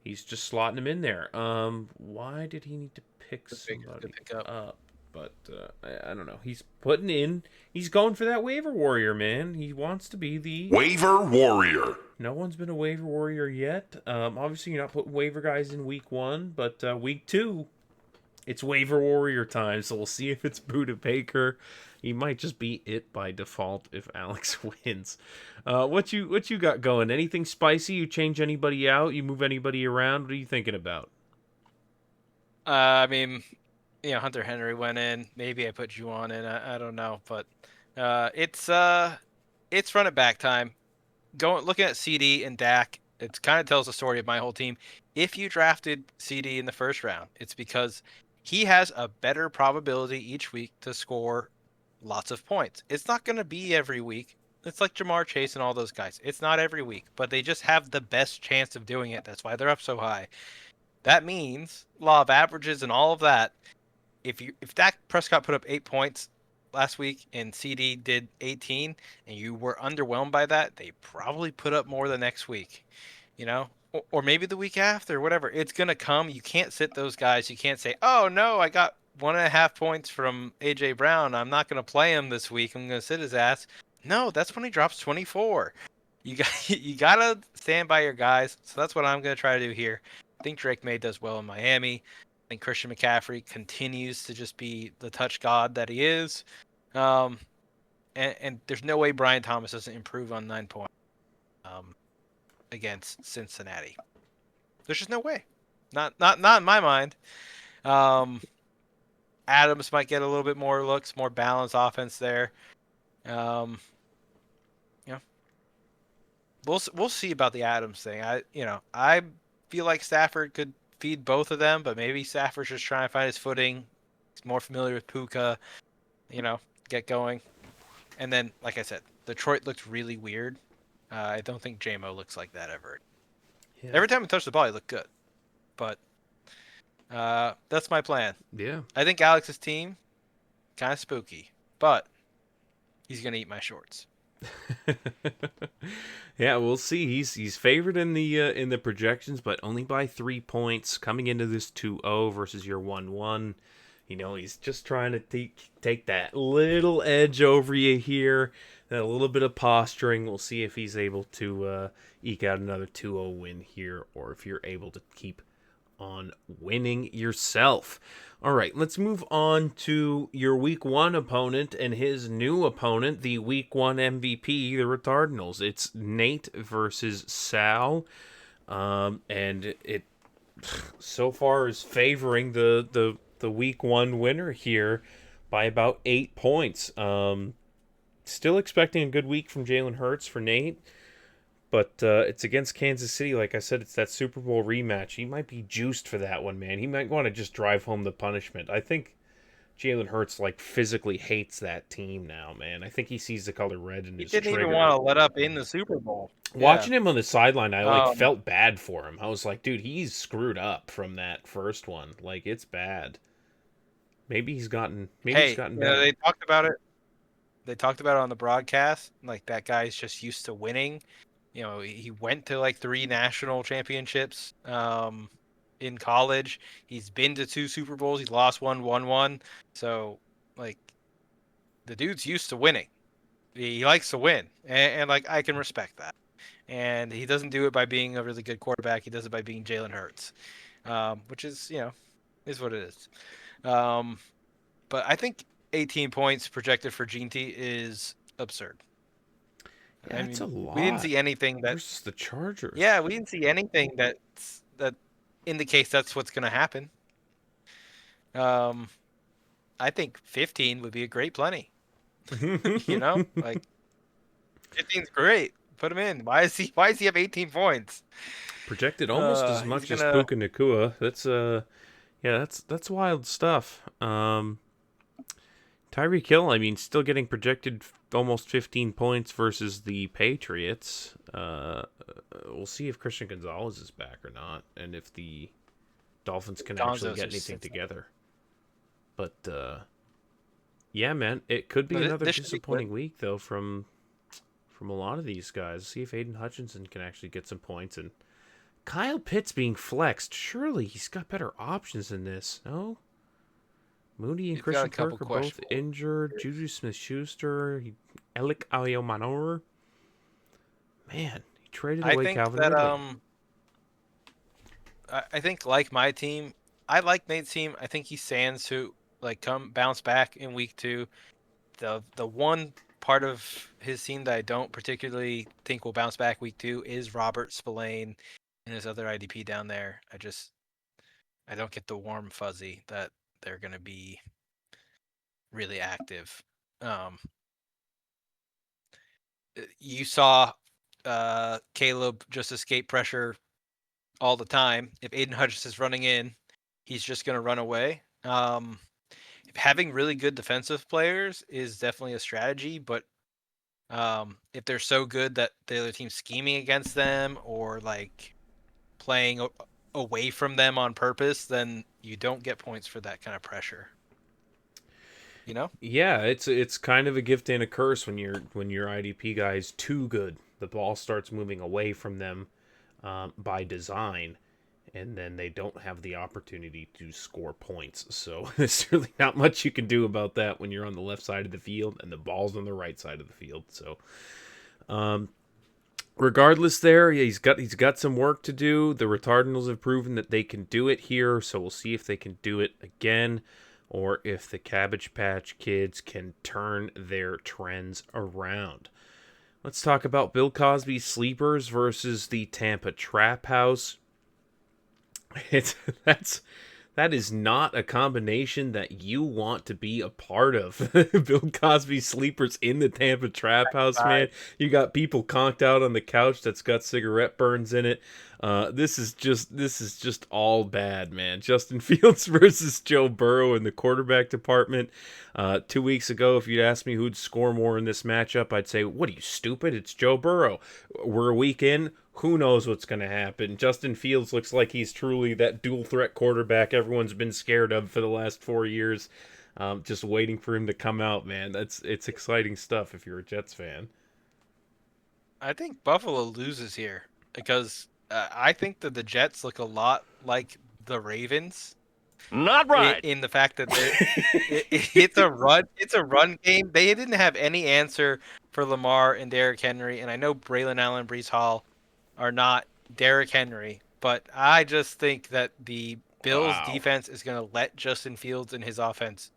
He's just slotting him in there. Why did he need to pick Good somebody pick up. up? But I don't know. He's putting in. He's going for that waiver warrior, man. He wants to be the Waiver warrior. No one's been a waiver warrior yet. Obviously, you're not putting waiver guys in week 1, but week 2, it's waiver warrior time. So we'll see if it's Buda Baker. He might just be it by default if Alex wins. What you got going? Anything spicy? You change anybody out? You move anybody around? What are you thinking about? I mean, Hunter Henry went in. Maybe I put Juwan in. I don't know, but it's run it back time. Looking at CD and Dak, it kind of tells the story of my whole team. If you drafted CD in the first round, it's because he has a better probability each week to score lots of points. It's not going to be every week. It's like Jamar Chase and all those guys. It's not every week, but they just have the best chance of doing it. That's why they're up so high. That means law of averages and all of that. If Dak Prescott put up 8 points last week and CD did 18 and you were underwhelmed by that, they probably put up more the next week, or maybe the week after, whatever. It's going to come. You can't sit those guys. You can't say, oh no, I got 1.5 points from AJ Brown. I'm not going to play him this week. I'm going to sit his ass. No, that's when he drops 24. You got to stand by your guys. So that's what I'm going to try to do here. I think Drake May does well in Miami. I think Christian McCaffrey continues to just be the touch god that he is. And there's no way Brian Thomas doesn't improve on 9 points against Cincinnati. There's just no way. Not in my mind. Adams might get a little bit more looks, more balanced offense there. We'll see about the Adams thing. I feel like Stafford could feed both of them, but maybe Stafford's just trying to find his footing. He's more familiar with Puka, get going. And then, like I said, Detroit looked really weird. I don't think JMO looks like that ever. Yeah. Every time he touched the ball, he looked good. But that's my plan. Yeah. I think Alex's team, kind of spooky, but he's going to eat my shorts. Yeah, we'll see. He's favored in the projections, but only by 3 points coming into this 2-0 versus your 1-1. He's just trying to take that little edge over you here, and a little bit of posturing. We'll see if he's able to eke out another 2-0 win here, or if you're able to keep on winning yourself. All right, let's move on to your Week 1 opponent and his new opponent, the Week 1 MVP, the Retardinals. It's Nate versus Sal, and it so far is favoring the Week 1 winner here by about 8 points. Still expecting a good week from Jalen Hurts for Nate, but it's against Kansas City. Like I said, it's that Super Bowl rematch. He might be juiced for that one, man. He might want to just drive home the punishment. I think Jalen Hurts physically hates that team now, man. I think he sees the color red in his trigger. He didn't even want to let up in the Super Bowl. Watching him on the sideline, I felt bad for him. I was like, dude, he's screwed up from that first one. It's bad. Maybe he's gotten better. They talked about it. They talked about it on the broadcast. That guy's just used to winning. He went to 3 national championships in college. He's been to 2 Super Bowls. He's lost one, won one. So, the dude's used to winning. He likes to win, and I can respect that. And he doesn't do it by being a really good quarterback. He does it by being Jalen Hurts, which is is what it is. But I think 18 points projected for Ginty is absurd. Yeah, that's a lot. We didn't see anything that versus the Chargers. Yeah, we didn't see anything that indicates that's what's going to happen. I think 15 would be a great plenty. 15's great. Put him in. Why does he have 18 points? Projected almost as much as Puka Nacua. That's wild stuff. Tyreek Hill, still getting projected almost 15 points versus the Patriots. We'll see if Christian Gonzalez is back or not, and if the Dolphins can actually get anything together. But, yeah, man, it could be another disappointing week, though, from a lot of these guys. See if Aiden Hutchinson can actually get some points. And Kyle Pitts being flexed. Surely he's got better options than this, no? Mooney and He's got a Christian couple Kirk are both questionable. injured. Juju Smith-Schuster, Alec Ayomanor. Man, he traded I away think Calvin that Ridley. I think like my team, I like Nate's team. I think he stands to like come bounce back in week 2. The one part of his team that I don't particularly think will bounce back week 2 is Robert Spillane and his other IDP down there. I don't get the warm fuzzy that they're gonna be really active. Um, you saw Caleb just escape pressure all the time. If Aiden Hutchinson is running in, he's just going to run away. Having really good defensive players is definitely a strategy, but if they're so good that the other team's scheming against them or like playing away from them on purpose, then you don't get points for that kind of pressure. You know? Yeah, it's kind of a gift and a curse when your IDP guy is too good. The ball starts moving away from them by design, and then they don't have the opportunity to score points. So there's really not much you can do about that when you're on the left side of the field and the ball's on the right side of the field. So regardless, there, yeah, he's got some work to do. The Retardinals have proven that they can do it here, so we'll see if they can do it again, or if the Cabbage Patch Kids can turn their trends around. Let's talk about Bill Cosby's Sleepers versus the Tampa Trap House. It's that is not a combination that you want to be a part of. Bill Cosby's Sleepers in the Tampa Trap House, man. You got people conked out on the couch that's got cigarette burns in it. This is just all bad, man. Justin Fields versus Joe Burrow in the quarterback department. 2 weeks ago, if you'd asked me who'd score more in this matchup, I'd say, "What are you, stupid? It's Joe Burrow." We're a week in. Who knows what's going to happen? Justin Fields looks like he's truly that dual threat quarterback everyone's been scared of for the last 4 years. Just waiting for him to come out, man. It's exciting stuff if you're a Jets fan. I think Buffalo loses here because I think that the Jets look a lot like the Ravens. Not right. In the fact that it's a run game. They didn't have any answer for Lamar and Derrick Henry, and I know Braylon Allen and Brees Hall are not Derrick Henry, but I just think that the Bills Wow. defense is going to let Justin Fields and his offense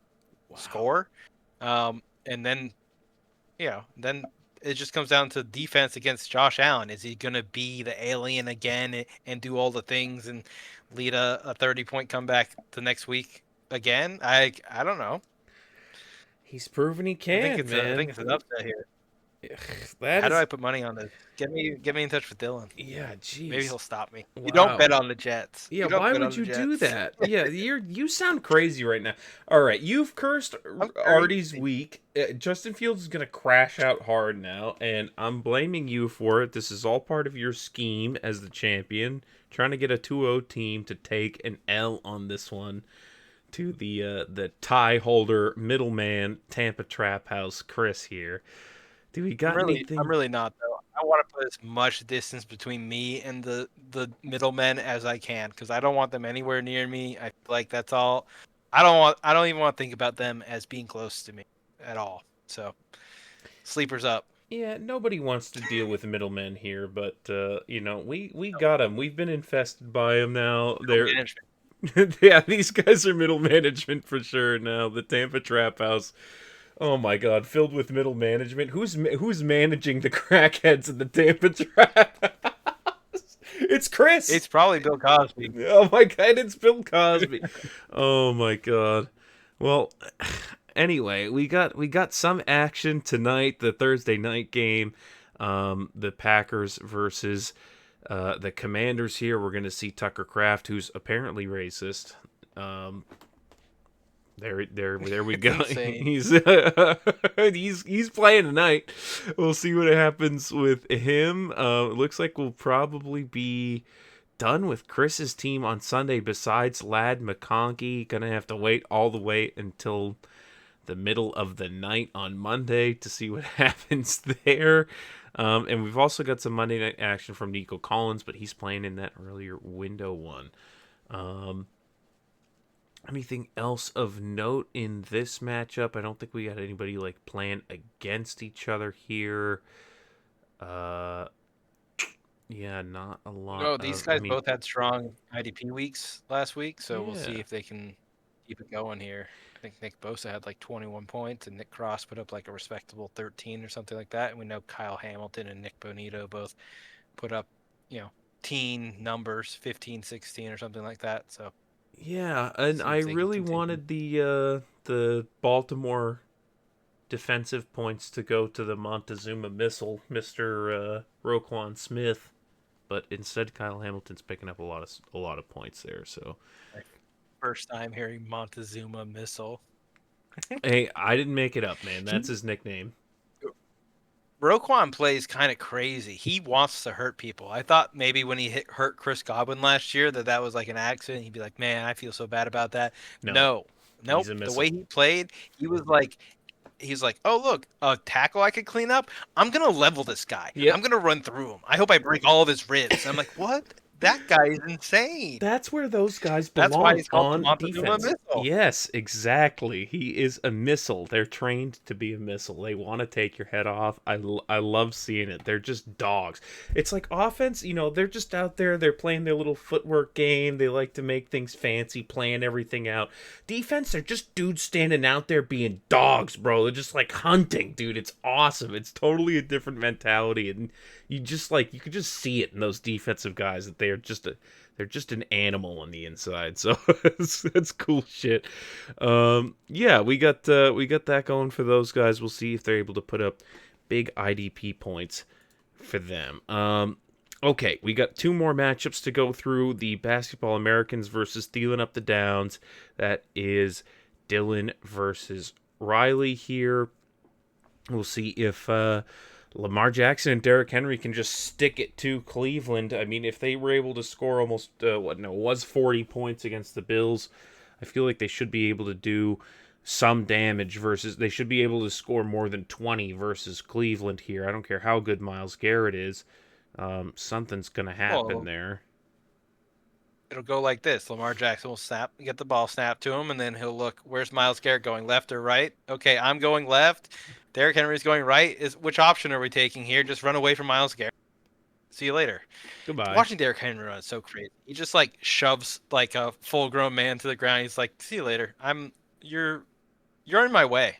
score, and then then it just comes down to defense against Josh Allen. Is he going to be the alien again and do all the things and lead a 30-point comeback the next week again? I don't know. He's proven he can, I man. think it's an upset here. That How do is, I put money on this? Get me in touch with Dylan. yeah, jeez. Maybe he'll stop me. Wow. You don't bet on the Jets. Yeah, You don't why bet would on the you do Jets. that? Yeah, you sound crazy right now. All right, you've cursed I'm Artie's crazy. week. Justin Fields is gonna crash out hard now, and I'm blaming you for it. This is all part of your scheme as the champion, trying to get a 2-0 team to take an L on this one to the tie holder middleman Tampa Trap House Chris here. Do we got anything? I'm really not though. I want to put as much distance between me and the middlemen as I can because I don't want them anywhere near me. I feel like that's all. I don't even want to think about them as being close to me at all. So, sleepers up. Yeah, nobody wants to deal with middlemen here, but we got them. We've been infested by them now. They're Management. yeah, these guys are middle management for sure now. The Tampa Trap House. Oh my God, filled with middle management. Who's managing the crackheads in the Tampa Trap House? It's Chris. It's probably Bill Cosby. Oh my God, it's Bill Cosby. Oh my God. Well, anyway, we got some action tonight. The Thursday night game, the Packers versus the Commanders. Here, we're gonna see Tucker Kraft, who's apparently racist. There we go. He's playing tonight. We'll see what happens with him. It looks like we'll probably be done with Chris's team on Sunday. Besides Ladd McConkey, gonna have to wait all the way until the middle of the night on Monday to see what happens there. And we've also got some Monday night action from Nico Collins, but he's playing in that earlier window one. Anything else of note in this matchup? I don't think we got anybody like playing against each other here. Uh, yeah, not a lot No, these of. guys both had strong IDP weeks last week, so we'll Yeah, see if they can keep it going here. I think Nick Bosa had like 21 points, and Nick Cross put up like a respectable 13 or something like that. And we know Kyle Hamilton and Nick Bonito both put up, teen numbers, 15, 16 or something like that. So yeah, and see I if they can really continue. wanted the Baltimore defensive points to go to the Montezuma missile, Mister Roquan Smith, but instead Kyle Hamilton's picking up a lot of points there. So My first time hearing Montezuma missile. hey, I didn't make it up, man. That's He his nickname. Roquan plays kind of crazy. He wants to hurt people. I thought maybe when he hurt Chris Godwin last year that was like an accident. He'd be like, "Man, I feel so bad about that." No, No, he's nope. a The way missile. he played, he's like, "Oh look, a tackle I could clean up. I'm gonna level this guy. I'm Yep. gonna run through him. I hope I break all of his ribs." I'm like, "What? That guy is insane." That's where those guys That's why belong he's called the on Montezuma defense. missile. Yes, exactly. He is a missile. They're trained to be a missile. They want to take your head off. I love seeing it. They're just dogs. It's like offense, they're just out there. They're playing their little footwork game. They like to make things fancy, plan everything out. Defense, they're just dudes standing out there being dogs, bro. They're just like hunting, dude. It's awesome. It's totally a different mentality. And you could just see it in those defensive guys that they're just an animal on the inside. So it's cool shit. Yeah, we got that going for those guys. We'll see if they're able to put up big IDP points for them. Okay, we got two more matchups to go through. The Basketball Americans versus Thielen Up the Downs. That is Dylan versus Riley here. We'll see if Lamar Jackson and Derrick Henry can just stick it to Cleveland. I mean, if they were able to score almost it was 40 points against the Bills, I feel like they should be able to do some damage versus they should be able to score more than 20 versus Cleveland here. I don't care how good Myles Garrett is. Something's going to happen Well, there. it'll go like this. Lamar Jackson will get the ball snapped to him, and then he'll look, where's Myles Garrett going, left or right? Okay, I'm going left. Derrick Henry's going right. Which option are we taking here? Just run away from Myles Garrett. See you later. Goodbye. Watching Derrick Henry run is so crazy. He just like shoves like a full grown man to the ground. He's like, see you later. You're in my way.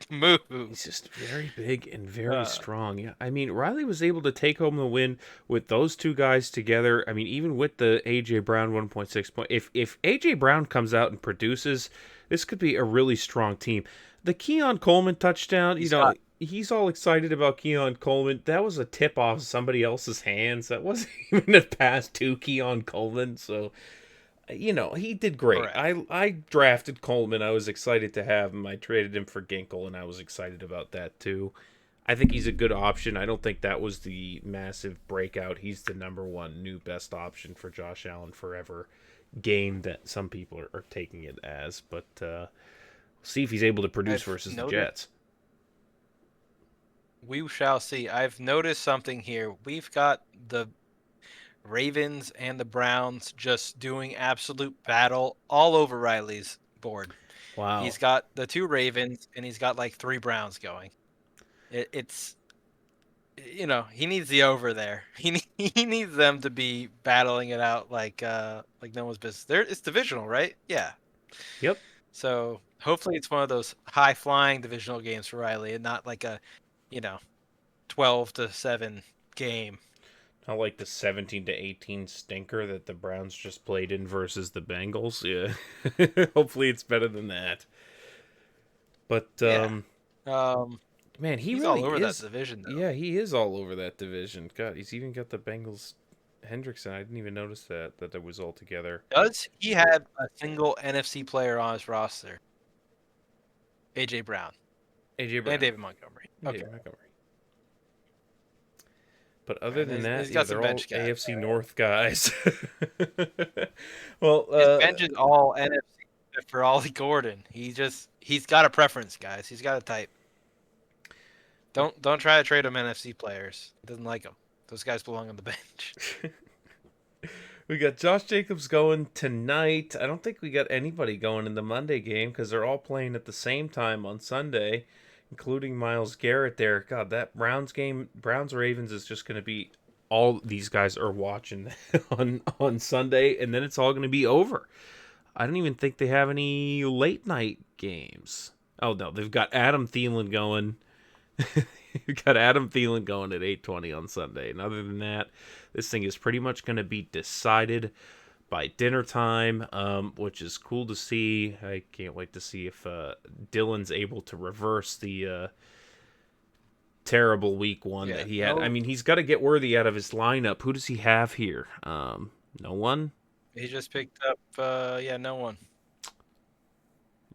Move. He's just very big and very Uh, strong. Yeah, I mean, Riley was able to take home the win with those two guys together. I mean, even with the AJ Brown 1.6 point. If AJ Brown comes out and produces, this could be a really strong team. The Keon Coleman touchdown, he's got he's all excited about Keon Coleman. That was a tip off somebody else's hands. That wasn't even a pass to Keon Coleman. So he did great. correct. I drafted Coleman. I was excited to have him. I traded him for Ginkle, and I was excited about that too. I think he's a good option. I don't think that was the massive breakout. He's the number one new best option for Josh Allen forever game that some people are taking it as. But we'll see if he's able to produce I've versus the noticed. Jets. We shall see. I've noticed something here. We've got the Ravens and the Browns just doing absolute battle all over Riley's board. Wow. He's got the two Ravens and he's got like three Browns going. It's he needs the over there. He needs them to be battling it out like no one's business. It's divisional, right? Yeah. Yep. So hopefully it's one of those high flying divisional games for Riley and not like a you know 12-7 game. Not like the 17-18 stinker that the Browns just played in versus the Bengals. Yeah. Hopefully it's better than that. But Yeah. Um, man, he he's really all over that is. division though. Yeah, he is all over that division. God, he's even got the Bengals Hendrickson. I didn't even notice that it was all together. Does he have a single NFC player on his roster? AJ Brown AJ and Brown. David Montgomery. Okay. David Montgomery. But All other right. than that, He's yeah, got some they're all bench guys. AFC North guys. Well, His bench is all NFC except for Ollie Gordon. He's got a preference, guys. He's got a type. Don't try to trade him NFC players. He doesn't like them. Those guys belong on the bench. We got Josh Jacobs going tonight. I don't think we got anybody going in the Monday game because they're all playing at the same time on Sunday, including Myles Garrett there. God, that Browns game, Browns Ravens, is just going to be all these guys are watching on Sunday, and then it's all going to be over. I don't even think they have any late night games. Oh no, they've got Adam Thielen going. You've got Adam Thielen going at 8:20 on Sunday. And other than that, this thing is pretty much going to be decided by dinner time, which is cool to see. I can't wait to see if Dylan's able to reverse the terrible week one that he had. I mean, he's got to get Worthy out of his lineup. Who does he have here? No one? He just picked up, no one.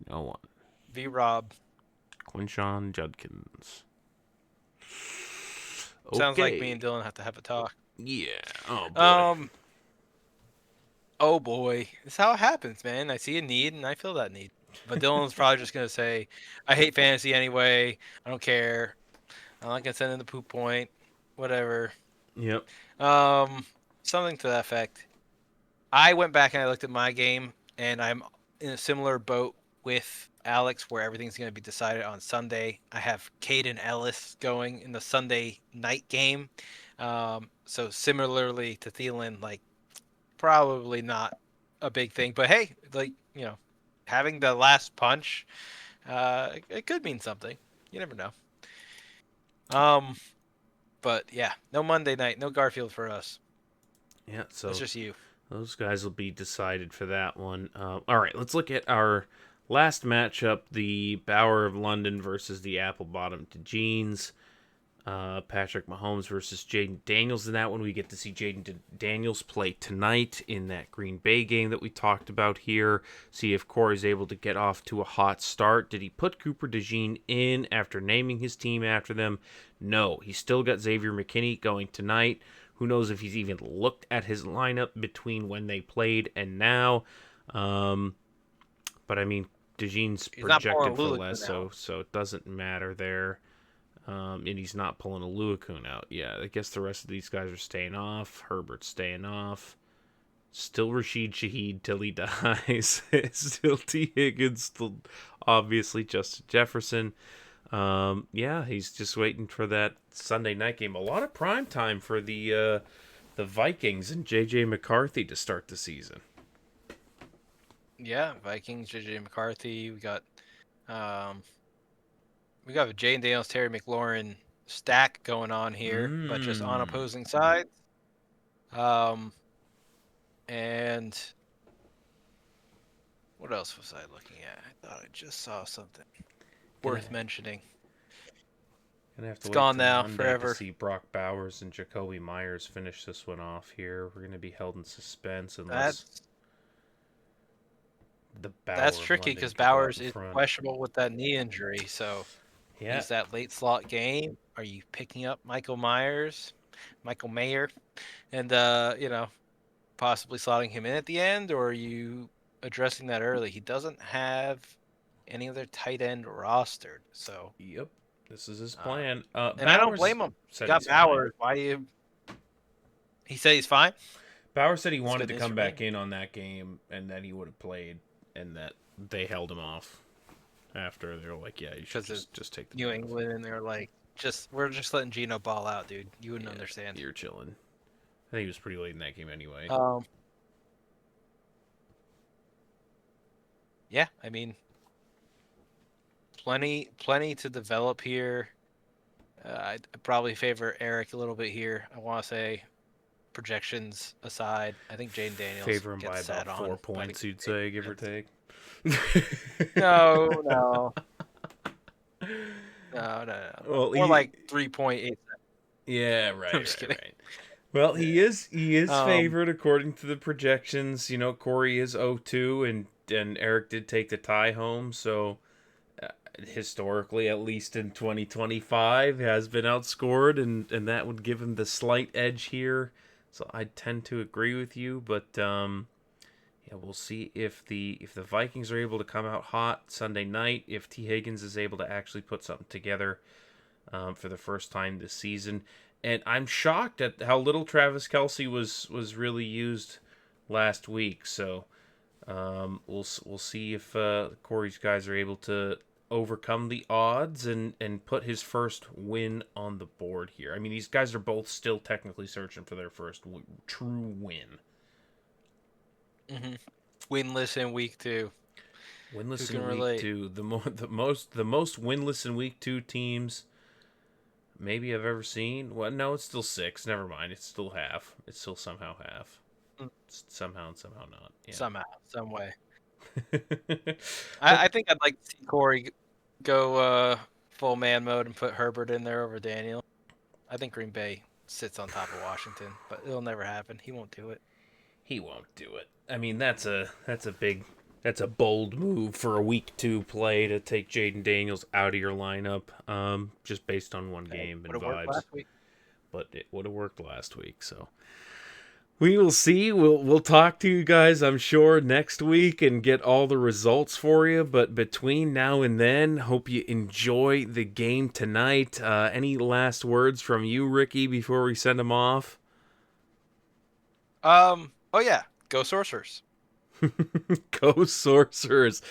No one. V-Rob. Quinshawn Judkins. Sounds like me and Dylan have to have a talk. Yeah. Oh, boy. Oh, boy. This is how it happens, man. I see a need, and I feel that need. But Dylan's probably just going to say, I hate fantasy anyway. I don't care. I'm not going to send in the poop point. Whatever. Yep. Something to that effect. I went back and I looked at my game, and I'm in a similar boat with Alex where everything's going to be decided on Sunday. I have Caden Ellis going in the Sunday night game. So similarly to Thielen, like probably not a big thing, but hey, like, having the last punch, it could mean something. You never know. But yeah, no Monday night, no Garfield for us. Yeah, so it's just you. Those guys will be decided for that one. All right, let's look at our last matchup, the Bower of London versus the Apple Bottom Jeans. Patrick Mahomes versus Jaden Daniels. In that one, we get to see Jaden Daniels play tonight in that Green Bay game that we talked about here. See if Corey's able to get off to a hot start. Did he put Cooper DeJean in after naming his team after them? No, he still got Xavier McKinney going tonight. Who knows if he's even looked at his lineup between when they played and now. But I mean, DeJean's projected for less, so it doesn't matter there. And he's not pulling a Luakun out. Yeah, I guess the rest of these guys are staying off. Herbert's staying off. Still Rashid Shaheed till he dies. Still T. Higgins. Still obviously Justin Jefferson. Yeah, he's just waiting for that Sunday night game. A lot of prime time for the Vikings and J.J. McCarthy to start the season. Yeah, Vikings, J.J. McCarthy. We got Jaden Daniels, Terry McLaurin stack going on here, but just on opposing sides. And what else was I looking at? I thought I just saw something worth mentioning. Gonna have to it's gone now, Monday forever. To see Brock Bowers and Jacoby Myers finish this one off here. We're gonna be held in suspense unless that's tricky because Bowers is questionable with that knee injury. So is that late slot game? Are you picking up Michael Mayer, and possibly slotting him in at the end, or are you addressing that early? He doesn't have any other tight end rostered, so yep, this is his plan. And Bowers, I don't blame him. He got Bowers. Why do you? He said he's fine. Bowers said he wanted to come back in on that game, and that he would have played, and that they held him off after. They were like, "Yeah, you should just take the New England," and they're like, we're just letting Geno ball out, dude. You wouldn't understand. You're chilling. I think he was pretty late in that game anyway. Yeah, I mean, plenty to develop here. I'd probably favor Eric a little bit here. I want to say, projections aside, I think Jaden Daniels favor him by about 4 points. You'd say, give or take. No. Well, more like 3.8. Yeah, right. I'm just kidding. Right. Well, he is favored according to the projections. Corey is 0-2, and Eric did take the tie home. So historically, at least in 2025, has been outscored, and that would give him the slight edge here. So I tend to agree with you, but we'll see if the Vikings are able to come out hot Sunday night. If T. Higgins is able to actually put something together for the first time this season. And I'm shocked at how little Travis Kelce was really used last week. So we'll see if Corey's guys are able to overcome the odds and put his first win on the board here. I mean, these guys are both still technically searching for their first true win. Mm-hmm. Winless in week 2. Winless in relate? week 2. The most winless in week 2 teams maybe I've ever seen. Well, no, it's still 6. Never mind. It's still half. It's still somehow half. It's somehow and somehow not. Yeah. Somehow, some way. But, I think I'd like to see Corey go full man mode and put Herbert in there over Daniel. I think Green Bay sits on top of Washington, but it'll never happen. He won't do it. He won't do it. I mean, that's a bold move for a week 2 play to take Jaden Daniels out of your lineup, just based on one game and vibes. But it would have worked last week, so we will see. We'll talk to you guys, I'm sure, next week and get all the results for you. But between now and then, hope you enjoy the game tonight. Any last words from you, Ricky, before we send them off? Oh yeah, go Sorcerers. Go Sorcerers.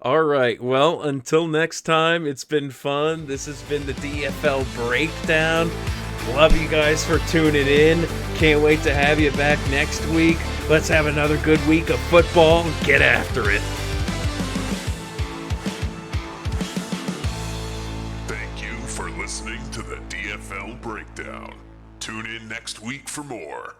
All right. Well, until next time, it's been fun. This has been the DFL Breakdown. Love you guys for tuning in. Can't wait to have you back next week. Let's have another good week of football. Get after it. Thank you for listening to the DFL Breakdown. Tune in next week for more.